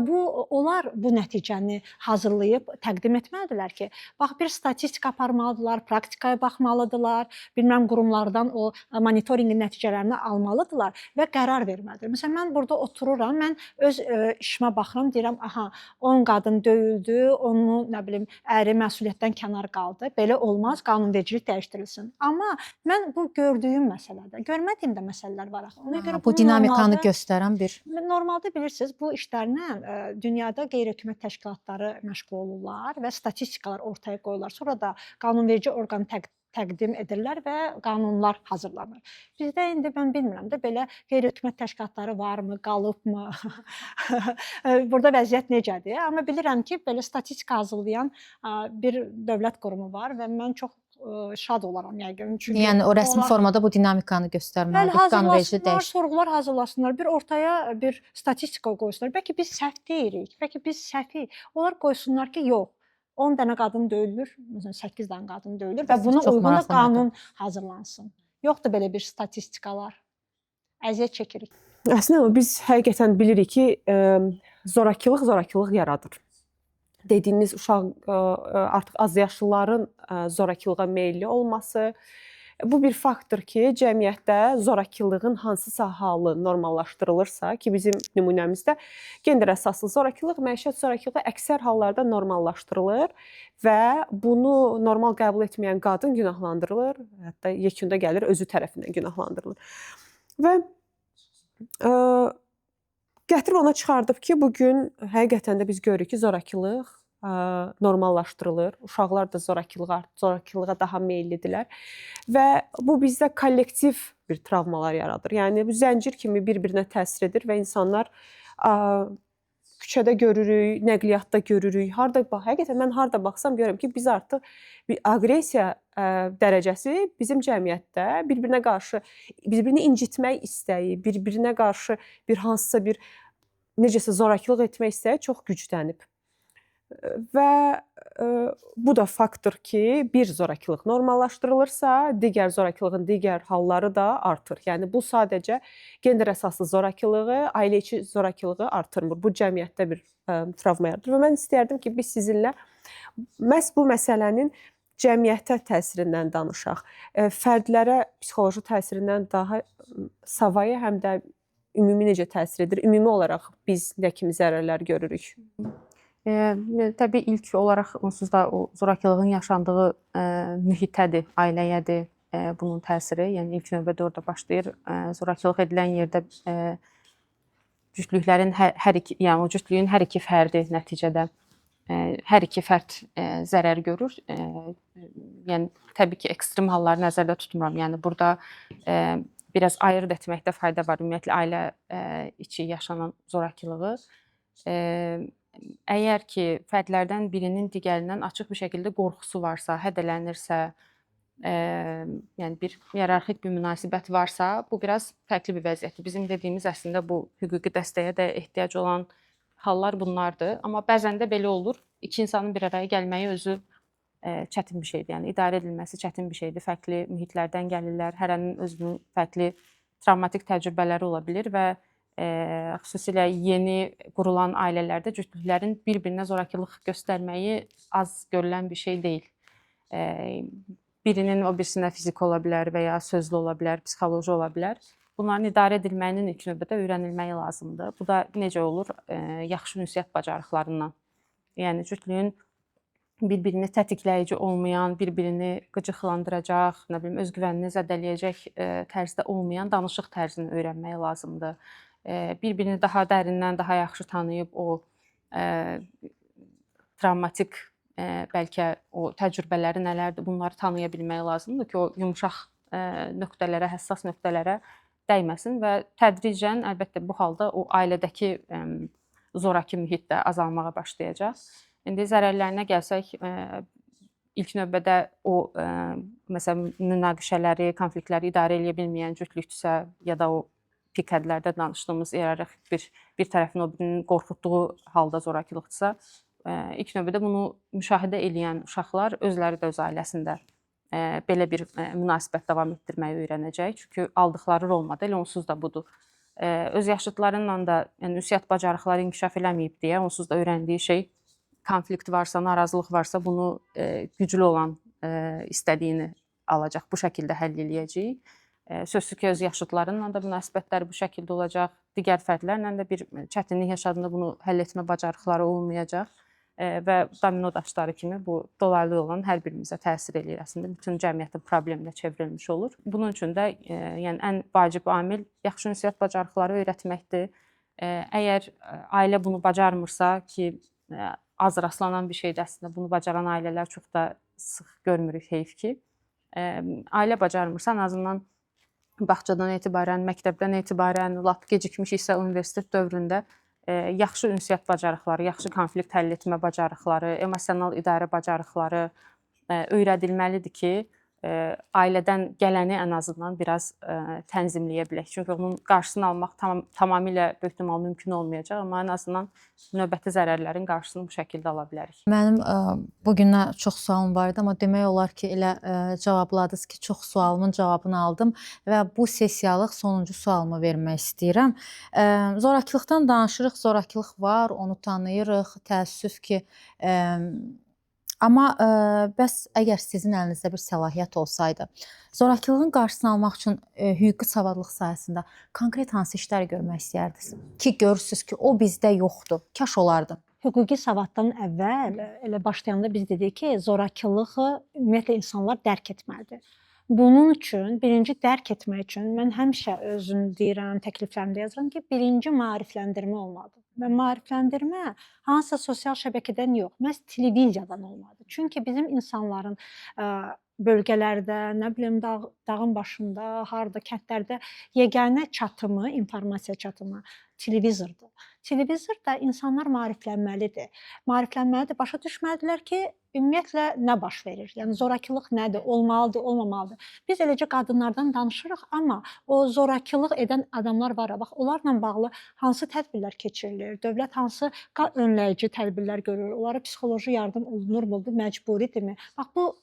onlar bu nəticəni hazırlayıb təqdim etməlidirlər ki, bax bir statistika aparmalıdırlar, praktikaya baxmalıdırlar, bilməm qurumlardan o monitorinqin nəticələrini almalıdırlar və qərar verməlidir. Məsələn, mən burada otururam, mən öz işimə baxıram, deyirəm, aha, 10 qadın döyüldü, onu nə bilim əri məsuliyyətdən kənar qaldı. Belə olmaz, qanunvericilik dəyişdirilsin. Amma mən bu gördüyüm məsələdə, görmədiyim də məsələlər var axı. Ona görə bu dinamikanı göstərən bir normalda bilirsiniz, bu işlərlə dünyada qeyri-hökumət təşkilatları məşğul olurlar və statistikalar ortaya qoyurlar. Sonra da qanunverici orqan təqdim edirlər və qanunlar hazırlanır. Bizdə indi mən bilmirəm də belə qeyri-hökumət təşkilatları varmı, qalıbmı? Burada vəziyyət necədir? Amma bilirəm ki, belə statistika hazırlayan bir dövlət qurumu var və mən çox şad olaram yəqin. Yəni o rəsmi formada bu dinamikanı göstərməlidir, qanunverici dəyişir. Sorğular hazırlasınlar, bir ortaya bir statistika qoysunlar. Bəlkə biz səhv deyirik, bəlkə biz səhvik. Onlar qoysunlar ki, yox. 10 dənə qadın döyülür, məsələn 8 dənə qadın döyülür və buna uyğun da qanun hazırlansın. Yoxdur belə bir statistikalar. Əziyyət çəkirik. Əslində biz həqiqətən bilirik ki, zorakılıq yaradır. Dediyiniz uşaq artıq azyaşlıların zorakılığa meylli olması, bu bir faktdır ki, cəmiyyətdə zorakılığın hansısa halı normallaşdırılırsa ki, bizim nümunəmizdə gender əsaslı zorakılıq, məişət zorakılığı əksər hallarda normallaşdırılır və bunu normal qəbul etməyən qadın günahlandırılır, hətta yekunda gəlir özü tərəfindən günahlandırılır. Və gətirib ona çıxardıb ki, bugün həqiqətən də biz görürük ki, zorakılıq normallaşdırılır. Uşaqlar da zorakılığa daha meyllidirlər və bu bizdə kollektiv bir travmalar yaradır. Yəni bu zəncir kimi bir-birinə təsir edir və insanlar küçədə görürük, nəqliyyatda görürük. Həqiqətən mən harda baxsam görürəm ki, biz artıq bir aqressiya dərəcəsi bizim cəmiyyətdə bir-birinə qarşı bir-birini incitmək istəyi, bir-birinə qarşı bir hansısa bir necəsə zorakılıq etmək istəyi çox güclənib. Və bu da faktor ki, bir zorakılıq normallaşdırılırsa, digər zorakılığın digər halları da artır. Yəni bu sadəcə gender əsaslı zorakılığı, ailə içi zorakılığı artırmır. Bu cəmiyyətdə bir travma yaradır. Və mən istərdim ki, biz sizinlə məhz bu məsələnin cəmiyyətə təsirindən danışaq. Fərdlərə psixoloji təsirindən daha savayı həm də ümumi necə təsir edir? Ümumi olaraq biz nə kimi zərərlər görürük? Təbii ilk olaraq onsuz da o zorakılığın yaşandığı mühitədir, ailəyədir bunun təsiri. Yəni ilk növbədə orada başlayır. Zorakılıq edilən yerdə cütlüklərin yəni o cütlüyün hər iki fərdi nəticədə hər iki fərd zərər görür. Yəni təbii ki, ekstrem halları nəzərdə tutmuram. Yəni burada biraz ayırd etməkdə fayda var. Ümumiyyətlə ailə içi yaşanan zorakılığı. Əgər ki, fərdlərdən birinin digərindən açıq bir şəkildə qorxusu varsa, hədələnirsə, yəni bir iyerarxik bir münasibət varsa, bu biraz fərqli bir vəziyyətdir. Bizim dediyimiz əslində bu hüquqi dəstəyə də ehtiyac olan hallar bunlardır. Amma bəzən də belə olur. İki insanın bir araya gəlməyi özü çətin bir şeydir. Yəni idarə edilməsi çətin bir şeydir. Fərqli mühitlərdən gəlirlər. Hərənin özünün fərqli travmatik təcrübələri ola bilir və xüsusilə yeni qurulan ailələrdə cütlüklərin bir-birinə zorakılıq göstərməyi az görülən bir şey deyil. Birinin o birisinə fiziki ola bilər və ya sözlü ola bilər, psixoloji ola bilər. Bunların idarə edilməyinin ilk növbədə öyrənilməyi lazımdır. Bu da necə olur? Yaxşı ünsiyyət bacarıqlarından. Yəni cütlüyün bir-birini tətikləyici olmayan, bir-birini qıcıqlandıracaq, nə bilim özgüvənini zədələyəcək tərzdə olmayan danışıq tərzini öyrənmək lazımdır. Bir-birini daha dərindən, daha yaxşı tanıyıb o travmatik bəlkə o təcrübələri nələrdir, bunları tanıya bilmək lazımdır ki, o yumşaq nöqtələrə, həssas nöqtələrə dəyməsin və tədricən əlbəttə bu halda o ailədəki zoraki mühit də azalmağa başlayacaq. İndi zərərlərinə gəlsək, ilk növbədə o məsələn münaqişələri, konfliktləri idarə edə bilməyən cütlükdürsə ya da o pik hədlərdə danışdığımız iyerarxik bir tərəfin o birinin qorxutduğu halda zorakılıqdırsa, ilk növbədə bunu müşahidə edən uşaqlar özləri də öz ailəsində belə bir münasibət davam etdirməyi öyrənəcək. Çünki aldıqları rol model onsuz da budur. Öz yaşıdlarıyla da yəni ünsiyyət bacarıqları inkişaf eləməyib deyə onsuz da öyrəndiyi şey konflikt varsa, narazılıq varsa bunu güclü olan istədiyini alacaq, bu şəkildə həll eləyəcək. Sözsüz ki, öz yaşıdlarıyla da münasibətləri bu şəkildə olacaq. Digər fərdlərlə də bir çətinlik yaşadığında bunu həll etmə bacarıqları olmayacaq. Və domino daşları kimi bu dolaylı olan hər birimizə təsir eləyir. Əslində bütün cəmiyyətin probleminə çevrilmiş olur. Bunun üçün də yəni ən vacib amil yaxşı ünsiyyət bacarıqları öyrətməkdir. Əgər ailə bunu bacarmırsa ki, az rastlanan bir şeydir əslində, bunu bacaran ailələr çox da sıx görmürük, heyf ki. Ailə bacarmırsa, ən azından bağçadan etibarən, məktəbdən etibarən, lap gecikmişiksə universitet dövründə yaxşı ünsiyyət bacarıqları, yaxşı konflikt həll etmə bacarıqları, emosional idarə bacarıqları öyrədilməlidir ki, ailədən gələni ən azından biraz tənzimləyə bilək. Çünki onun qarşısını almaq tamamilə böyük ehtimal mümkün olmayacaq, amma ən azından növbəti zərərlərin qarşısını bu şəkildə ala bilərik. Mənim bugünə çox sualım var idi, amma demək olar ki, elə cavabladınız ki, çox sualımın cavabını aldım və bu sessiyalıq sonuncu sualımı vermək istəyirəm. Zorakılıqdan danışırıq, zorakılıq var, onu tanıyırıq, təəssüf ki, amma bəs əgər sizin əlinizdə bir səlahiyyət olsaydı, zorakılığın qarşısını almaq üçün hüquqi savadlıq sahəsində konkret hansı işlər görmək istəyərdiniz? Ki, görürsünüz ki, o bizdə yoxdur, kaş olardı. Hüquqi savaddan əvvəl elə başlayanda biz dedik ki, zorakılığı ümumiyyətlə insanlar dərk etməlidir. Bunun üçün, birinci dərk etmək üçün mən həmişə özüm deyirəm, təkliflərimdə yazıram ki, birinci maarifləndirmə olmalıdır. Və maarifləndirmə hansısa sosial şəbəkədən yox, məhz televiziyadan olmalıdır. Çünki bizim insanların bölgələrdə, nə bilim dağın başında, harda, kəndlərdə yeganə çatımı, informasiya çatımı televizordur. Televizor da insanlar maariflənməlidir. Maariflənməlidir, başa düşməlidirlər ki, ümumiyyətlə nə baş verir? Yəni zorakılıq nədir? Olmalıdır, olmamalıdır. Biz eləcə qadınlardan danışırıq, amma o zorakılıq edən adamlar var. Bax, onlarla bağlı hansı tədbirlər keçirilir? Dövlət hansı önləyici tədbirlər görür? Onlara psixoloji yardım olunurmu? Bu məcburidirmi? Bax, bu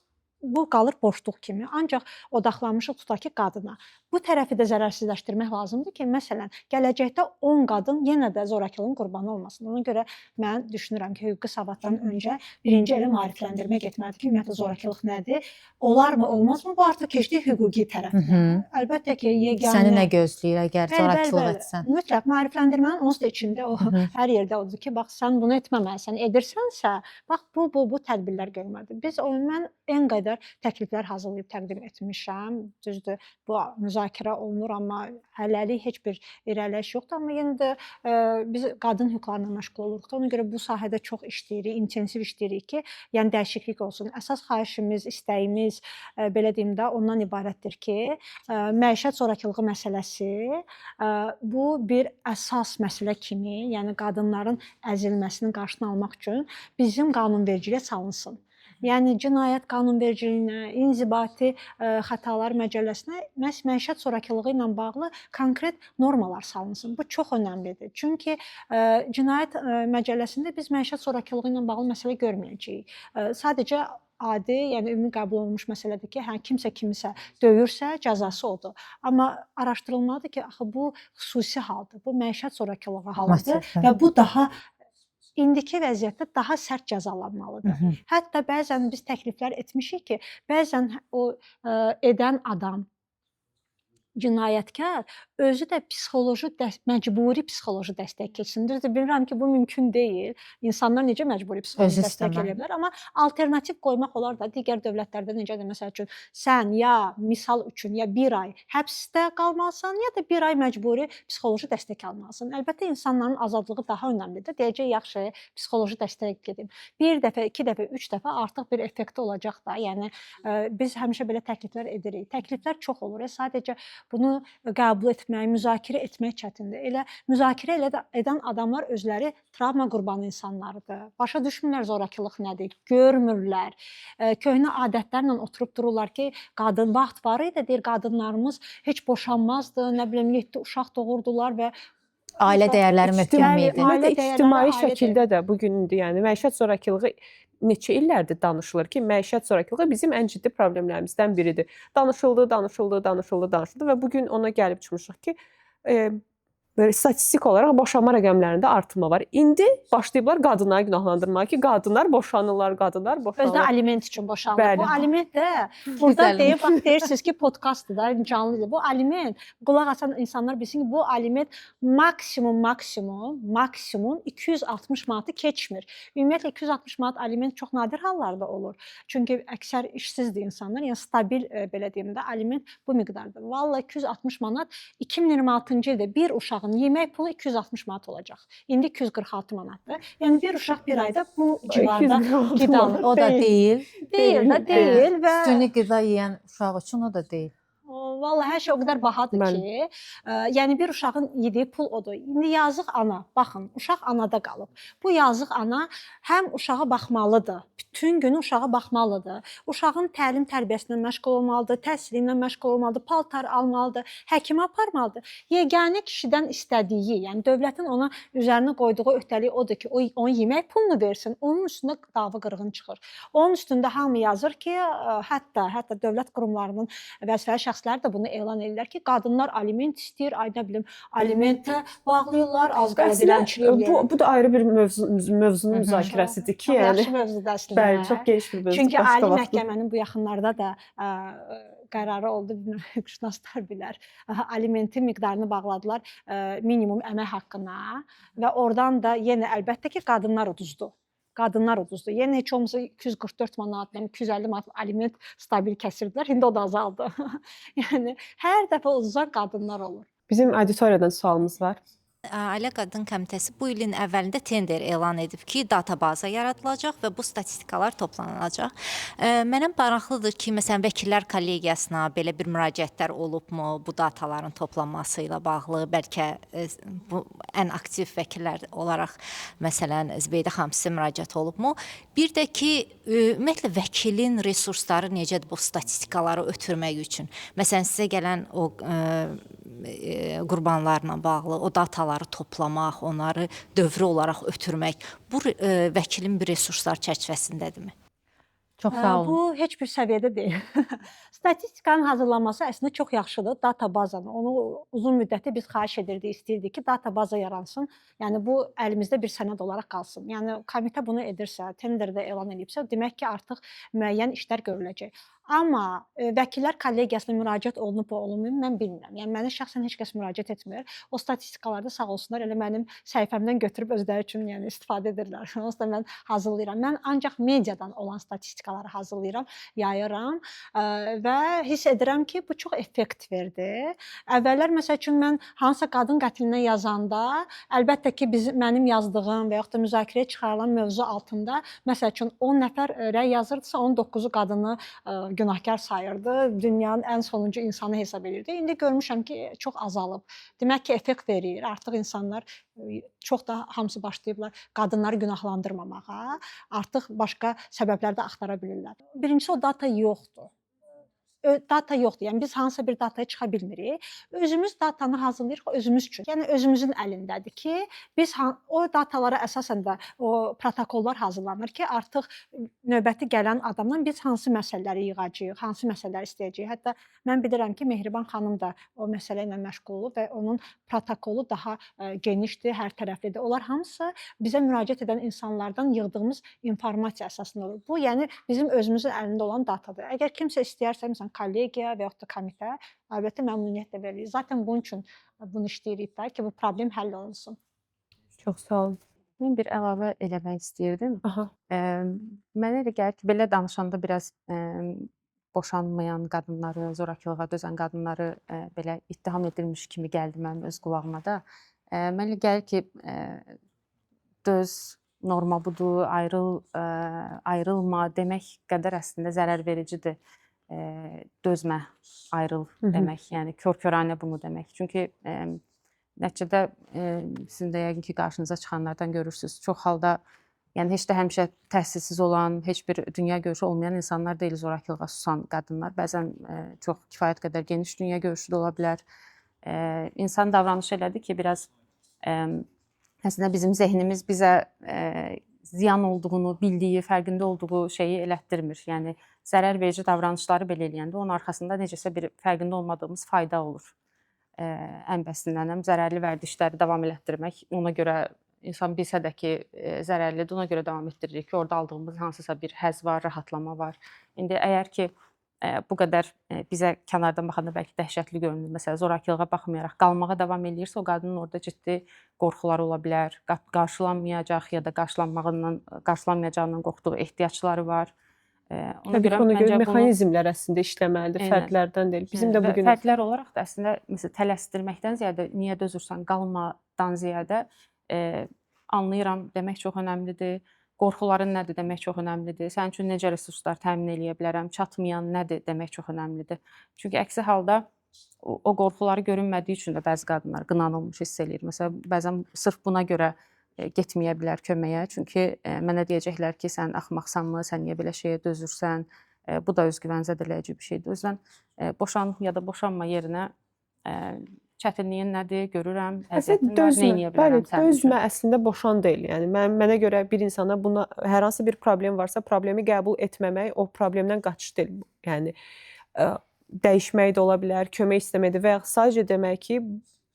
bu qalır boşluq kimi. Ancaq odaqlanmışıq tutaq ki, qadına. Bu tərəfi də zərərsizləşdirmək lazımdır ki, məsələn, gələcəkdə 10 qadın yenə də zorakılığın qurbanı olmasın. Ona görə mən düşünürəm ki, hüquqi savaddan öncə birinci elə maarifləndirmə getməlidir ki, ümumiyyətlə zorakılıq nədir? Olarmı, olmazmı? Bu artıq keçdi hüquqi tərəfdən. Əlbəttə ki, yeganə Səni nə gözləyir əgər zorakılıq etsən? Mütləq maarifləndirmənin onsuz da içində o hər yerdə odur ki, bax sən bunu etməməlisən, edirsənsə, bax bu tədbirlər görməlidir. Biz mən ən qədər təkliflər hazırlayıb təqdim etmişəm. Düzdür, bu müzakirə olunur, amma hələlik heç bir irəliləyiş yoxdur. Amma yenə də biz qadın hüquqlarına məşğul oluruq. Ona görə bu sahədə çox işləyirik, intensiv işləyirik ki, yəni dəyişiklik olsun. Əsas xahişimiz, istəyimiz, belə deyim də, ondan ibarətdir ki, məişət zorakılığı məsələsi bu bir əsas məsələ kimi, yəni qadınların əzilməsinin qarşısını almaq üçün bizim qanunvericiliyə salınsın. Yəni cinayət qanunvericiliyinə, inzibati xətalar məcəlləsinə məhz məişət zorakılığı ilə bağlı konkret normalar salınsın. Bu çox önəmlidir. Çünki cinayət məcəlləsində biz məişət zorakılığı ilə bağlı məsələ görməyəcəyik. Sadəcə adi, yəni ümumi qəbul olunmuş məsələdir ki, kimsə kimisə döyürsə cəzası odur. Amma araşdırılmalıdır ki, axı bu xüsusi haldır. Bu məişət zorakılığı halıdır və bu daha indiki vəziyyətdə daha sərt cəzalanmalıdır. Hətta bəzən biz təkliflər etmişik ki, bəzən o edən adam, cinayətkar özü də məcburi psixoloji dəstək keçsin. Düzdür, bilirəm ki, bu mümkün deyil. İnsanlar necə məcburi psixoloji dəstək eləyə bilər, amma alternativ qoymaq olar da digər dövlətlərdə necədir, məsəl üçün, sən ya misal üçün ya bir ay həbsdə qalmalısan, ya da bir ay məcburi psixoloji dəstək almalısan. Əlbəttə, insanların azadlığı daha önəmlidir. Deyəcək, yaxşı, psixoloji dəstək gedim. Bir dəfə, iki dəfə, üç dəfə artıq bir effekti olacaq da. Yəni, biz həmişə belə təkliflər edirik. Təkliflər çox olur. Sadəcə bunu qəbul etmək, müzakirə etmək çətindir. Elə müzakirə edən adamlar özləri travma qurbanı insanlarıdır. Başa düşmürlər zorakılıq nədir, görmürlər. Köhnə adətlərlə oturub dururlar ki, qadın vaxt var idi, deyir, qadınlarımız heç boşanmazdı, nə bilim, 7 uşaq doğurdular və ailə dəyərləri möhkəm idi. İctimai şəkildə də bugündür, yəni məişət zorakılığı neçə illərdir danışılır ki, məişət zorakılığı bizim ən ciddi problemlərimizdən biridir. Danışıldı və bugün ona gəlib çıxmışıq ki, böyle statistik olaraq boşanma rəqəmlərində artırma var. İndi başlayıblar qadınları günahlandırmağa ki, qadınlar boşanırlar. Özdə aliment üçün boşanır. Bu aliment də burada deyirsiniz ki, podkastdır da, canlıdır. Bu aliment, qulaq asan insanlar bilsin ki, bu aliment maksimum 260 manatı keçmir. Ümumiyyətlə 260 manat aliment çox nadir hallarda olur. Çünki əksər işsizdir insanlar. Yəni stabil, belə deyim də, aliment bu miqdardır. Vallahi 260 manat 2026-cı ildə bir uşağın yemək pulu 260 manat olacaq. İndi 246 manatdır. Yəni bir uşaq bir ayda bu civarda qidalanır. O da deyil. Deyil və Üstünlük qida yeyən uşaq üçün o da deyil. Vallahi hər şey o qədər bahadır ki, yəni bir uşağın yediyi pul odur. İndi yazıq ana, baxın, uşaq anada qalıb. Bu yazıq ana həm uşağa baxmalıdır, bütün günü uşağa baxmalıdır. Uşağın təlim tərbiyəsindən məşğul olmalıdır, təhsili ilə məşğul olmalıdır, paltar almalıdır, həkimə aparmalıdır. Yeganə kişidən istədiyi, yəni dövlətin ona üzərinə qoyduğu öhdəlik odur ki, onun yemək pulunu versin, onun üstündə dava qırğın çıxır. Onun üstündə hamı yazır ki, hətta dövlət qurumlarının vəzifəli şəxslər də bunu elan edirlər ki, qadınlar aliment istəyir, ay nə bilim, alimentə bağlayırlar, az qala dilənçilik. Bu da ayrı bir mövzunun müzakirəsidir ki, yəni. Yaxşı mövzudur əslində. Bəli, çox geniş bir mövzudur. Çünki ali məhkəmənin bu yaxınlarda da qərarı oldu, hüquqşünaslar bilər. Alimentin miqdarını bağladılar minimum əmək haqqına və oradan da yenə əlbəttə ki, qadınlar uduzdu. Yəni heç olmasa 244 manat, 250 manat aliment stabil kəsirdilər. İndi o da azaldı. Yəni hər dəfə udusan qadınlar olur. Bizim auditoriyadan sualımız var. Ailə Qadın Komitəsi bu ilin əvvəlində tender elan edib ki, databaza yaradılacaq və bu statistikalar toplanılacaq. Mənə maraqlıdır ki, məsələn, vəkillər kollegiyasına belə bir müraciətlər olubmu bu dataların toplanması ilə bağlı? Bəlkə bu ən aktiv vəkillər olaraq, məsələn, Zibeydə xanım sizə müraciət olubmu? Bir də ki, ümumiyyətlə vəkilin resursları necədir bu statistikaları ötürmək üçün? Məsələn, sizə gələn o qurbanlarla bağlı, o dataları toplamaq, onları dövrü olaraq ötürmək, bu vəkilin bir resurslar çərçivəsindədirmi? Çox sağ olun. Bu heç bir səviyyədə deyil. Statistikanın hazırlanması əslində çox yaxşıdır. Databazanı, onu uzun müddətdir biz xahiş edirdik, istəyirdik ki, databaza yaransın. Yəni bu əlimizdə bir sənəd olaraq qalsın. Yəni komitə bunu edirsə, tenderdə elan edibsə, demək ki, artıq müəyyən işlər görüləcək. Amma vəkillər kollegiyasına müraciət olunub olunmayıb mən bilmirəm. Yəni mənə şəxsən heç kəs müraciət etmir. O statistikalarda sağ olsunlar elə mənim səhifəmdən götürüb özləri üçün yəni istifadə edirlər. Onsuz da mən hazırlayıram. Mən ancaq mediadan olan statistikaları hazırlayıram, yayıram və hiss edirəm ki, bu çox effekt verdi. Əvvəllər məsəl üçün mən hansısa qadın qətlinə yazanda, əlbəttə ki, mənim yazdığım və yaxud da müzakirəyə çıxarılan mövzu altında məsəl üçün 10 nəfər rəy yazırdısa, 19-u qadını günahkar sayırdı, dünyanın ən sonuncu insanı hesab edirdi. İndi görmüşəm ki, çox azalıb. Demək ki, effekt verir. Artıq insanlar çox da hamısı başlayıblar qadınları günahlandırmamağa. Artıq başqa səbəblər də axtara bilirlər. Birincisi o data yoxdur. Data yoxdur. Yəni biz hansısa bir dataya çıxa bilmirik. Özümüz datanı hazırlayırıq özümüz üçün. Yəni özümüzün əlindədir ki, biz o datalara əsasən də o protokollar hazırlanır ki, artıq növbəti gələn adamdan biz hansı məsələləri yığacağıq, hansı məsələləri istəyəcəyik. Hətta mən bilirəm ki, Mehriban xanım da o məsələ ilə məşğul olub və onun protokolu daha genişdir, hər tərəflidir. Onlar hamısı bizə müraciət edən insanlardan yığdığımız informasiya əsasında olur. Bu, yəni bizim özümüzün əlində olan datadır. Əgər kimsə istəyərsə, məsələn, kollegiya və yaxud da komitə, əlbəttə məmnuniyyətlə veririk. Zaten bunun üçün bunu işləyirik də ki, bu problem həll olunsun. Çox sağ olun. Mən bir əlavə eləmək istəyirdim. Aha. Mənə elə gəlir ki, belə danışanda biraz boşanmayan qadınları, zorakılığa dözən qadınları belə ittiham edilmiş kimi gəldi mənim öz qulağıma da. Mənə elə gəlir ki, döz, norma budur, ayrılma demək qədər əslində zərər vericidir. Dözmə, ayrıl demək, yəni kör-köranə bunu demək. Çünki nəticədə sizin də yəqin ki, qarşınıza çıxanlardan görürsünüz. Çox halda, yəni heç də həmişə təhsilsiz olan, heç bir dünya görüşü olmayan insanlar deyil zorakılığa susan qadınlar. Bəzən çox kifayət qədər geniş dünya görüşü də ola bilər. İnsan davranış elədi ki, biraz əslində bizim zehnimiz bizə ziyan olduğunu, bildiyi, fərqində olduğu şeyi elətdirmir. Yəni zərər verici davranışları belə eləyəndə onun arxasında necəsə bir fərqində olmadığımız fayda olur. Ən bəsindən zərərli vərdişləri davam elətdirmək. Ona görə insan bilsə də ki, zərərlidir, ona görə davam etdiririk ki, orada aldığımız hansısa bir həzz var, rahatlama var. İndi əgər ki, bu qədər bizə kənardan baxanda bəlkə dəhşətli görünür. Məsələn, zorakılığa baxmayaraq qalmağa davam edirsə, o qadının orada ciddi qorxuları ola bilər. Qarşılanmayacaq ya da qarşılanmayacağından qorxduğu ehtiyacları var. Ona görə mexanizmlər əslində işləməlidir, fərqlərdən deyil. Bizim də bugün fərqlər olaraq da əslində məsələn tələsdirməkdən ziyadə niyə dözürsən qalmadan ziyadə anlayıram demək çox önəmlidir. Qorxuların nədir demək çox önəmlidir. Sənin üçün necə resurslar təmin edə bilərəm, çatmayan nədir demək çox önəmlidir. Çünki əksi halda o qorxuları görünmədiyi üçün də bəzi qadınlar qınanılmış hiss eləyir. Məsələn, bəzən sırf buna görə getməyə bilər köməyə. Çünki mənə deyəcəklər ki, sən axmaqsanmı, sən niyə belə şeyə dözürsən? Bu da özgüvən zədələyici bir şeydir. O yüzdən boşan ya da boşanma yerinə çətinliyin nədir, görürəm, əziyyətin var, nə edə bilərəm sənin üçün. Dözmə əslində boşan deyil. Yəni mənə görə bir insana buna hər hansı bir problem varsa, problemi qəbul etməmək o problemdən qaçış deyil. Yəni dəyişmək də ola bilər, kömək istəməkdir və ya sadəcə demək ki,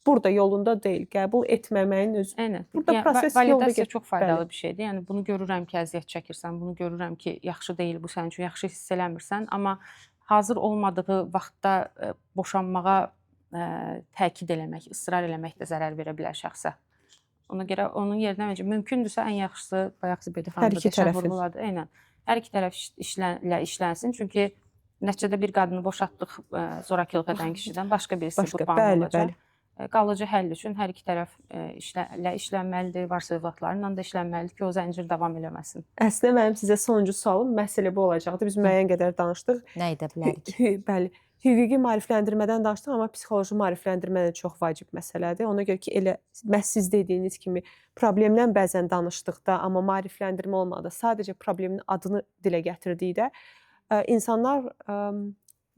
burada yolunda deyil, qəbul etməməyin özü. Eynən. Burada proses yolda validasiya çox faydalı bir şeydir. Yəni bunu görürəm ki, əziyyət çəkirsən, bunu görürəm ki, yaxşı deyil bu sənin üçün, yaxşı hiss eləmirsən, amma hazır olmadığı vaxtda boşanmağa təkid eləmək, israr eləmək də zərər verə bilər şəxsə. Ona görə onun yerinə məncə mümkündürsə ən yaxşısı bayaq Zibedə xanım da qəşəng vurğuladı. Eynən. Hər iki tərəf işlənsin. Çünki nəticədə bir qadını boşatdıq zorakılıq edən kişidən başqa birisi qurbanı olacaq. Qalıcı həll üçün hər iki tərəf işlənməlidir, varsa övladlarla da işlənməlidir ki, o zəncir davam eləməsin. Əslində mənim sizə sonuncu sualım məhz elə bu olacaqdı. Biz müəyyən qədər danışdıq. Nə edə bilərik? Bəli. Hüquqi maarifləndirmədən danışdıq, amma psixoloji maarifləndirmə də çox vacib məsələdir. Ona görə ki, elə məhz siz dediyiniz kimi problemdən bəzən danışdıqda, amma maarifləndirmə olmadı, sadəcə problemin adını dilə gətirdikdə insanlar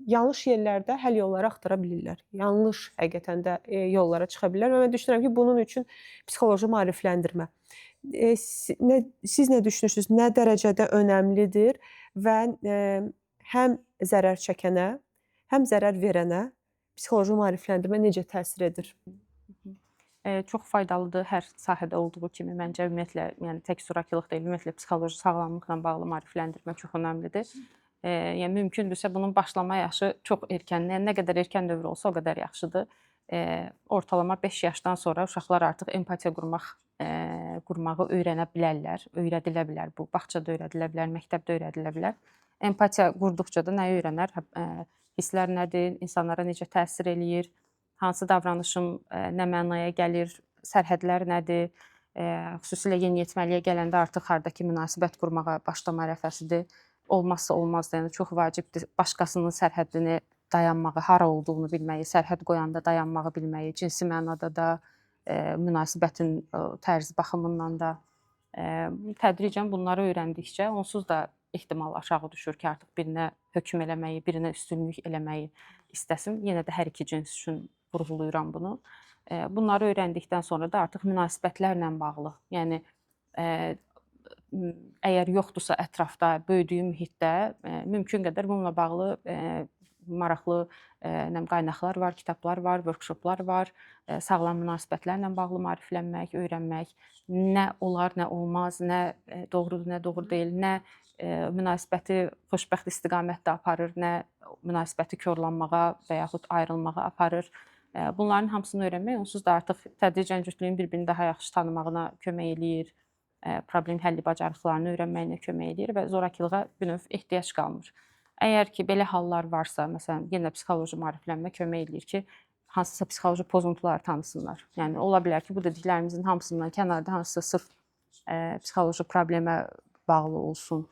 yanlış yerlərdə həll yolları axtara bilirlər. Yanlış həqiqətən də yollara çıxa bilirlər və mən düşünürəm ki, bunun üçün psixoloji maarifləndirmə. Siz nə düşünürsünüz? Nə dərəcədə önəmlidir və həm zərər çəkənə, həm zərər verənə psixoloji maarifləndirmə necə təsir edir? Çox faydalıdır hər sahədə olduğu kimi. Məncə ümumiyyətlə, yəni tək zorakılıq deyil, ümumiyyətlə psixoloji sağlamlıqla bağlı maarifləndirmə çox önəmlidir. Yəni mümkündürsə bunun başlama yaşı çox erkən, yəni nə qədər erkən dövr olsa o qədər yaxşıdır. Ortalama 5 yaşdan sonra uşaqlar artıq empatiya qurmağı öyrənə bilərlər, öyrədilə bilər bu. Bağçada öyrədilə bilər, məktəbdə öyrədilə bilər. Empatiya qurduqca da nəyi öyrənər? Hisslər nədir, insanlara necə təsir eləyir, hansı davranışım nə mənaya gəlir, sərhədlər nədir, xüsusilə yeniyetməliyə gələndə artıq hardakı münasibət qurmağa başlama ərəfəsidir. Olmazsa olmazdır, yəni çox vacibdir başqasının sərhəddini dayanmağı, hara olduğunu bilməyi, sərhəd qoyanda dayanmağı bilməyi, cinsi mənada da, münasibətin tərzi baxımından da tədricən bunları öyrəndikcə onsuz da ehtimal aşağı düşür ki, artıq birinə hökm eləməyi, birinə üstünlük eləməyi istəsin. Yenə də hər iki cins üçün vurğulayıram bunu. Bunları öyrəndikdən sonra da artıq münasibətlərlə bağlı, yəni əgər yoxdursa ətrafda, böyüdüyü mühitdə mümkün qədər bununla bağlı maraqlı qaynaqlar var, kitablar var, workshoplar var. Sağlam münasibətlərlə bağlı maariflənmək, öyrənmək, nə olar, nə olmaz, nə doğrudur, nə doğru deyil, nə münasibəti xoşbəxt istiqamətdə aparır, nə münasibəti korlanmağa və yaxud ayrılmağa aparır. Bunların hamısını öyrənmək onsuz da artıq tədricən cütlüyün bir-birini daha yaxşı tanımağına kömək eləyir, problem həlli bacarıqlarını öyrənməyinə kömək eləyir və zorakılığa bir növ ehtiyac qalmır. Əgər ki, belə hallar varsa, məsələn, yenə psixoloji maariflənmə kömək eləyir ki, hansısa psixoloji pozuntular tanısınlar. Yəni, ola bilər ki, bu dediklərimizin hamısından kənarda hansısa sırf psixoloji problemə bağlı olsun,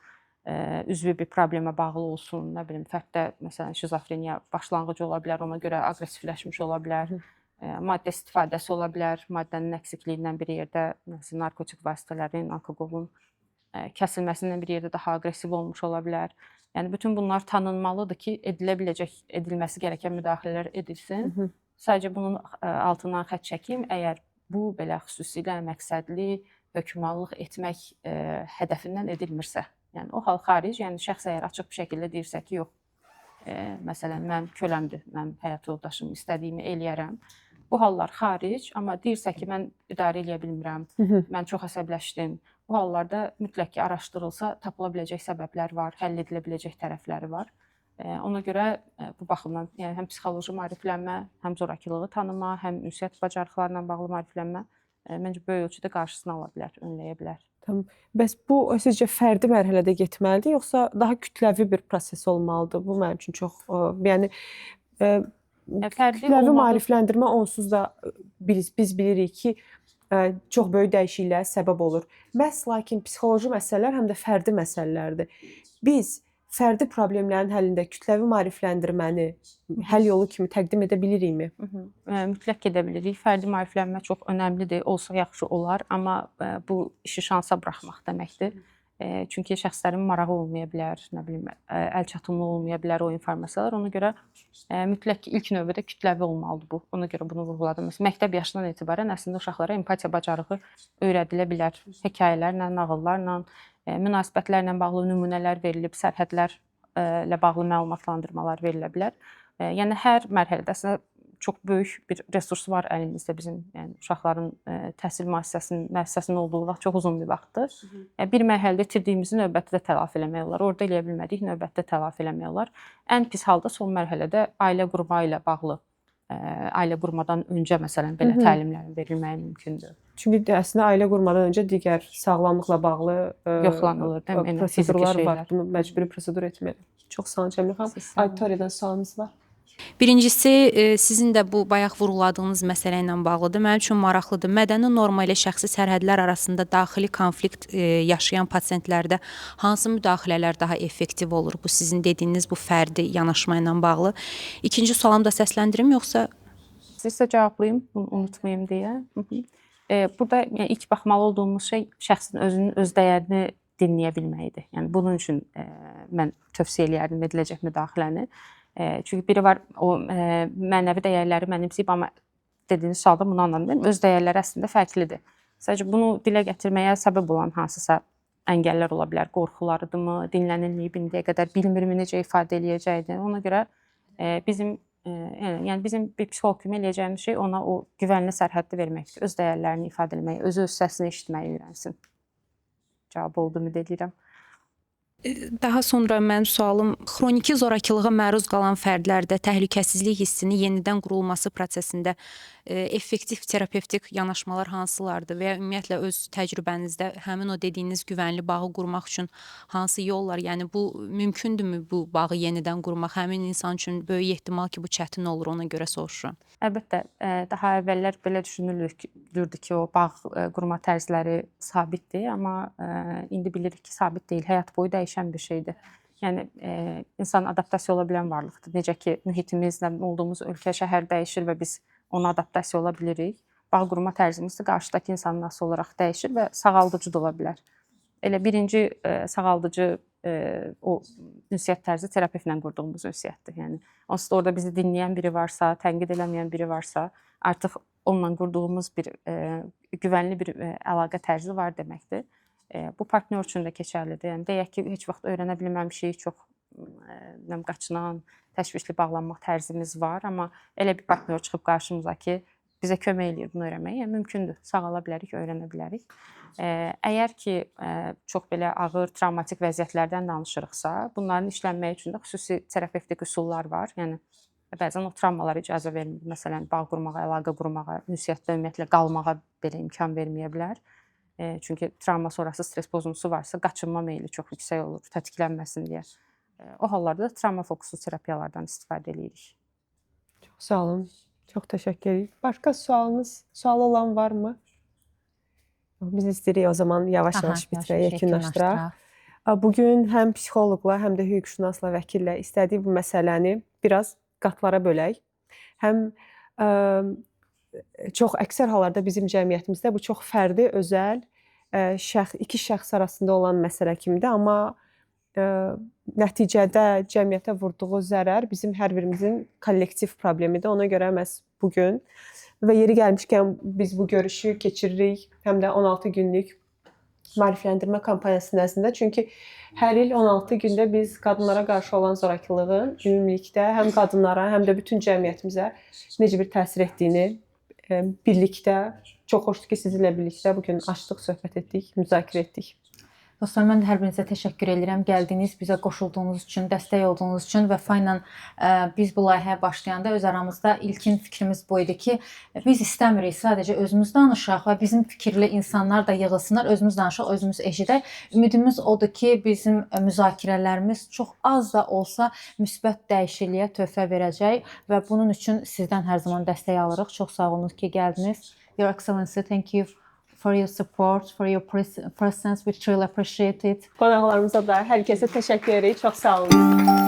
üzvü bir problemə bağlı olsun, nə bilim, fərddə, məsələn, şizofreniya başlanğıcı ola bilər, ona görə aqressivləşmiş ola bilər, maddə istifadəsi ola bilər, maddənin əksikliyindən bir yerdə, məsələn, narkotik vasitələrin, alkoqolun kəsilməsindən bir yerdə daha aqressiv olmuş ola bilər. Yəni, bütün bunlar tanınmalıdır ki, edilməsi gərəkən müdaxilələr edilsin. Sadəcə bunun altından xətt çəkim, əgər bu belə xüsusilə məqsədli hökmranlıq etmək hədəfindən edilmirsə, yəni o hal xaric, yəni şəxs əgər açıq bir şəkildə deyirsə ki, yox, məsələn, mən köləmdir, mən həyat yoldaşım, istədiyimi eləyərəm. Bu hallar xaric, amma deyirsə ki, mən idarə eləyə bilmirəm, mən çox əsəbləşdim. Bu hallarda mütləq ki, araşdırılsa, tapıla biləcək səbəblər var, həll edilə biləcək tərəfləri var. Ona görə bu baxımdan yəni, həm psixoloji maariflənmə, həm zorakılığı tanıma, həm ünsiyyət bacarıqlarla bağlı maariflənmə məncə böyük ölçüdə qarşısını ala bilər, önləyə bilər. Tamam. Bəs bu sizcə fərdi mərhələdə getməlidir, yoxsa daha kütləvi bir proses olmalıdır? Bu mənim üçün çox, yəni kütləvi maarifləndirmə onsuz da biz bilirik ki, çox böyük dəyişikliklərə səbəb olur. Məhz lakin psixoloji məsələlər həm də fərdi məsələlərdir. Biz fərdi problemlərin həllində kütləvi maarifləndirməni həll yolu kimi təqdim edə bilirikmi? Mütləq edə bilirik. Fərdi maariflənmə çox önəmlidir, olsa yaxşı olar, amma bu işi şansa buraxmaq deməkdir. Çünki şəxslərin marağı olmaya bilər, nə bilim, əl çatımlı olmaya bilər o informasiyalar. Ona görə mütləq ki, ilk növbədə kütləvi olmalıdır bu. Ona görə bunu vurğuladım. Məsələn, məktəb yaşından etibarən əslində uşaqlara empatiya bacarığı öyrədilə bilər. Hekayələrlə, nağıllarla, münasibətlərlə bağlı nümunələr verilib, sərhədlərlə bağlı məlumatlandırmalar verilə bilər. Yəni hər mərhələdə əslində çox böyük bir resurs var əlimizdə bizim, yəni uşaqların təhsil müəssisəsinin olduğu vaxt çox uzun bir vaxtdır. Bir mərhələdə itirdiyimizi növbətdə tələf eləmək olar, orada eləyə bilmədik, növbətdə tələf eləmək olar. Ən pis halda son mərhələdə ailə qurma ilə bağlı, ailə qurmadan öncə məsələn belə təlimlərin verilməyi mümkündür. Çünki əslində ailə qurmadan öncə digər sağlamlıqla bağlı yoxlanılır, prosedurlar var. Bunu məcburi prosedur etməli. Çox sağ olun Cəmilə xanım. Auditoriyadan sualınız var. Birincisi, sizin də bu bayaq vurğuladığınız məsələ ilə bağlıdır. Mənim üçün maraqlıdır. Mədəni norma ilə şəxsi sərhədlər arasında daxili konflikt yaşayan pasientlərdə hansı müdaxilələr daha effektiv olur? Bu sizin dediyiniz bu fərdi yanaşma ilə bağlı. İkinci sualımı da səsləndirim, yoxsa? Sizə cavablayım, bunu unutmayım deyə. Burada yəni, ilk baxmalı olduğumuz şey şəxsin özünün öz dəyərini dinləyə bilməyidir. Yəni, bunun üçün mən tövsiyə eləyərdim ediləcək müdaxiləni. Çünki biri var, o mənəvi dəyərləri mənimsəyib, amma dediyiniz sualda bunu anladım. Öz dəyərləri əslində fərqlidir. Sadəcə bunu dilə gətirməyə səbəb olan hansısa əngəllər ola bilər, qorxularıdırmı, dinlənilməyib indiyə qədər bilmirmi necə ifadə eləyəcəkdi. Ona görə bizim bizim bir psixoloq kimi eləyəcəyimiz şey ona o güvənli sərhəddi verməkdir. Öz dəyərlərini ifadə etməyi, öz səsini eşitməyi öyrənsin. Cavab oldu ümid edirəm. Daha sonra mənim sualım xroniki zorakılığa məruz qalan fərdlərdə təhlükəsizlik hissini yenidən qurulması prosesində effektiv terapevtik yanaşmalar hansılardır və ya ümumiyyətlə öz təcrübənizdə həmin o dediyiniz güvənli bağı qurmaq üçün hansı yollar, yəni bu mümkündürmü bu bağı yenidən qurmaq? Həmin insan üçün böyük ehtimal ki, bu çətin olur, ona görə soruşuram. Əlbəttə, daha əvvəllər belə düşünülürdü ki, o bağ qurma tərzləri sabitdir, amma indi bilirik ki, sabit deyil, həyat boyu dəyişən bir şeydir. Yəni insan adaptasiya ola bilən varlıqdır. Necə ki, mühitimizlə olduğumuz ölkə, şəhər dəyişir və biz ona adaptasiya ola bilirik. Bağ qurma tərzimiz də qarşıdakı insanın asılı olaraq dəyişir və sağaldıcı da ola bilər. Elə birinci sağaldıcı o ünsiyyət tərzi terapevtlə qurduğumuz ünsiyyətdir. Yəni onsuz da orada bizi dinləyən biri varsa, tənqid eləməyən biri varsa, artıq onunla qurduğumuz bir güvənli bir əlaqə tərzi var deməkdir. Bu partnyor üçün də keçərlidir. Yəni deyək ki, heç vaxt öyrənə bilməmişik, çox qaçınan, təşvişli bağlanmaq tərzimiz var, amma elə bir partnyor çıxıb qarşımıza ki, bizə kömək eləyir bunu öyrənməyə, yəni mümkündür. Sağala bilərik, öyrənə bilərik. Əgər ki, çox belə ağır travmatik vəziyyətlərdən danışırıqsa, bunların işlənməyi üçün də xüsusi terapevtik üsullar var. Yəni bəzən o travmalar icazə vermir. Məsələn, bağ qurmağa, əlaqə qurmağa, ünsiyyətdə ümumiyyətlə qalmağa belə imkan verməyə bilər. Çünki travma sonrası stres pozuntusu varsa, qaçınma meyli çox yüksək olur, tətiklənməsin deyə. O hallarda travma fokuslu terapiyalardan istifadə edirik. Çox sağ olun. Çox təşəkkür edirik. Başqa sual olan varmı? Biz istəyirik o zaman yavaş-yavaş bitirək, yekunlaşdıraq. Bugün həm psixoloqla, həm də hüquqşünasla, vəkillə istədik bu məsələni biraz qatlara bölək. Həm çox əksər hallarda bizim cəmiyyətimizdə bu çox fərdi, özəl, iki şəxs arasında olan məsələ kimidir, amma nəticədə cəmiyyətə vurduğu zərər bizim hər birimizin kollektiv problemidir. Ona görə məhz bugün və yeri gəlmişkən biz bu görüşü keçiririk həm də 16 günlük maarifləndirmə kampaniyası nəzdində. Çünki hər il 16 gündə biz qadınlara qarşı olan zorakılığın ümumilikdə həm qadınlara, həm də bütün cəmiyyətimizə necə bir təsir etdiyini birlikdə, çox xoşdur ki, sizinlə birlikdə bugün açdıq, söhbət etdik, müzakirə etdik. Dostlar, mən də hər birinizə təşəkkür edirəm. Gəldiyiniz, bizə qoşulduğunuz üçün, dəstək olduğunuz üçün və FAI ilə biz bu layihəyə başlayanda öz aramızda ilkin fikrimiz bu idi ki, biz istəmirik sadəcə özümüz danışaq və bizim fikirli insanlar da yığılsınlar, özümüz danışaq, özümüz eşidək. Ümidimiz odur ki, bizim müzakirələrimiz çox az da olsa müsbət dəyişikliyə töhfə verəcək və bunun üçün sizdən hər zaman dəstək alırıq. Çox sağ olun ki, gəldiniz. Your Excellency, thank you for your support, for your presence. We truly appreciate it. Qonaqlarımıza da hər kəsə təşəkkür edirik. Çox sağ olun.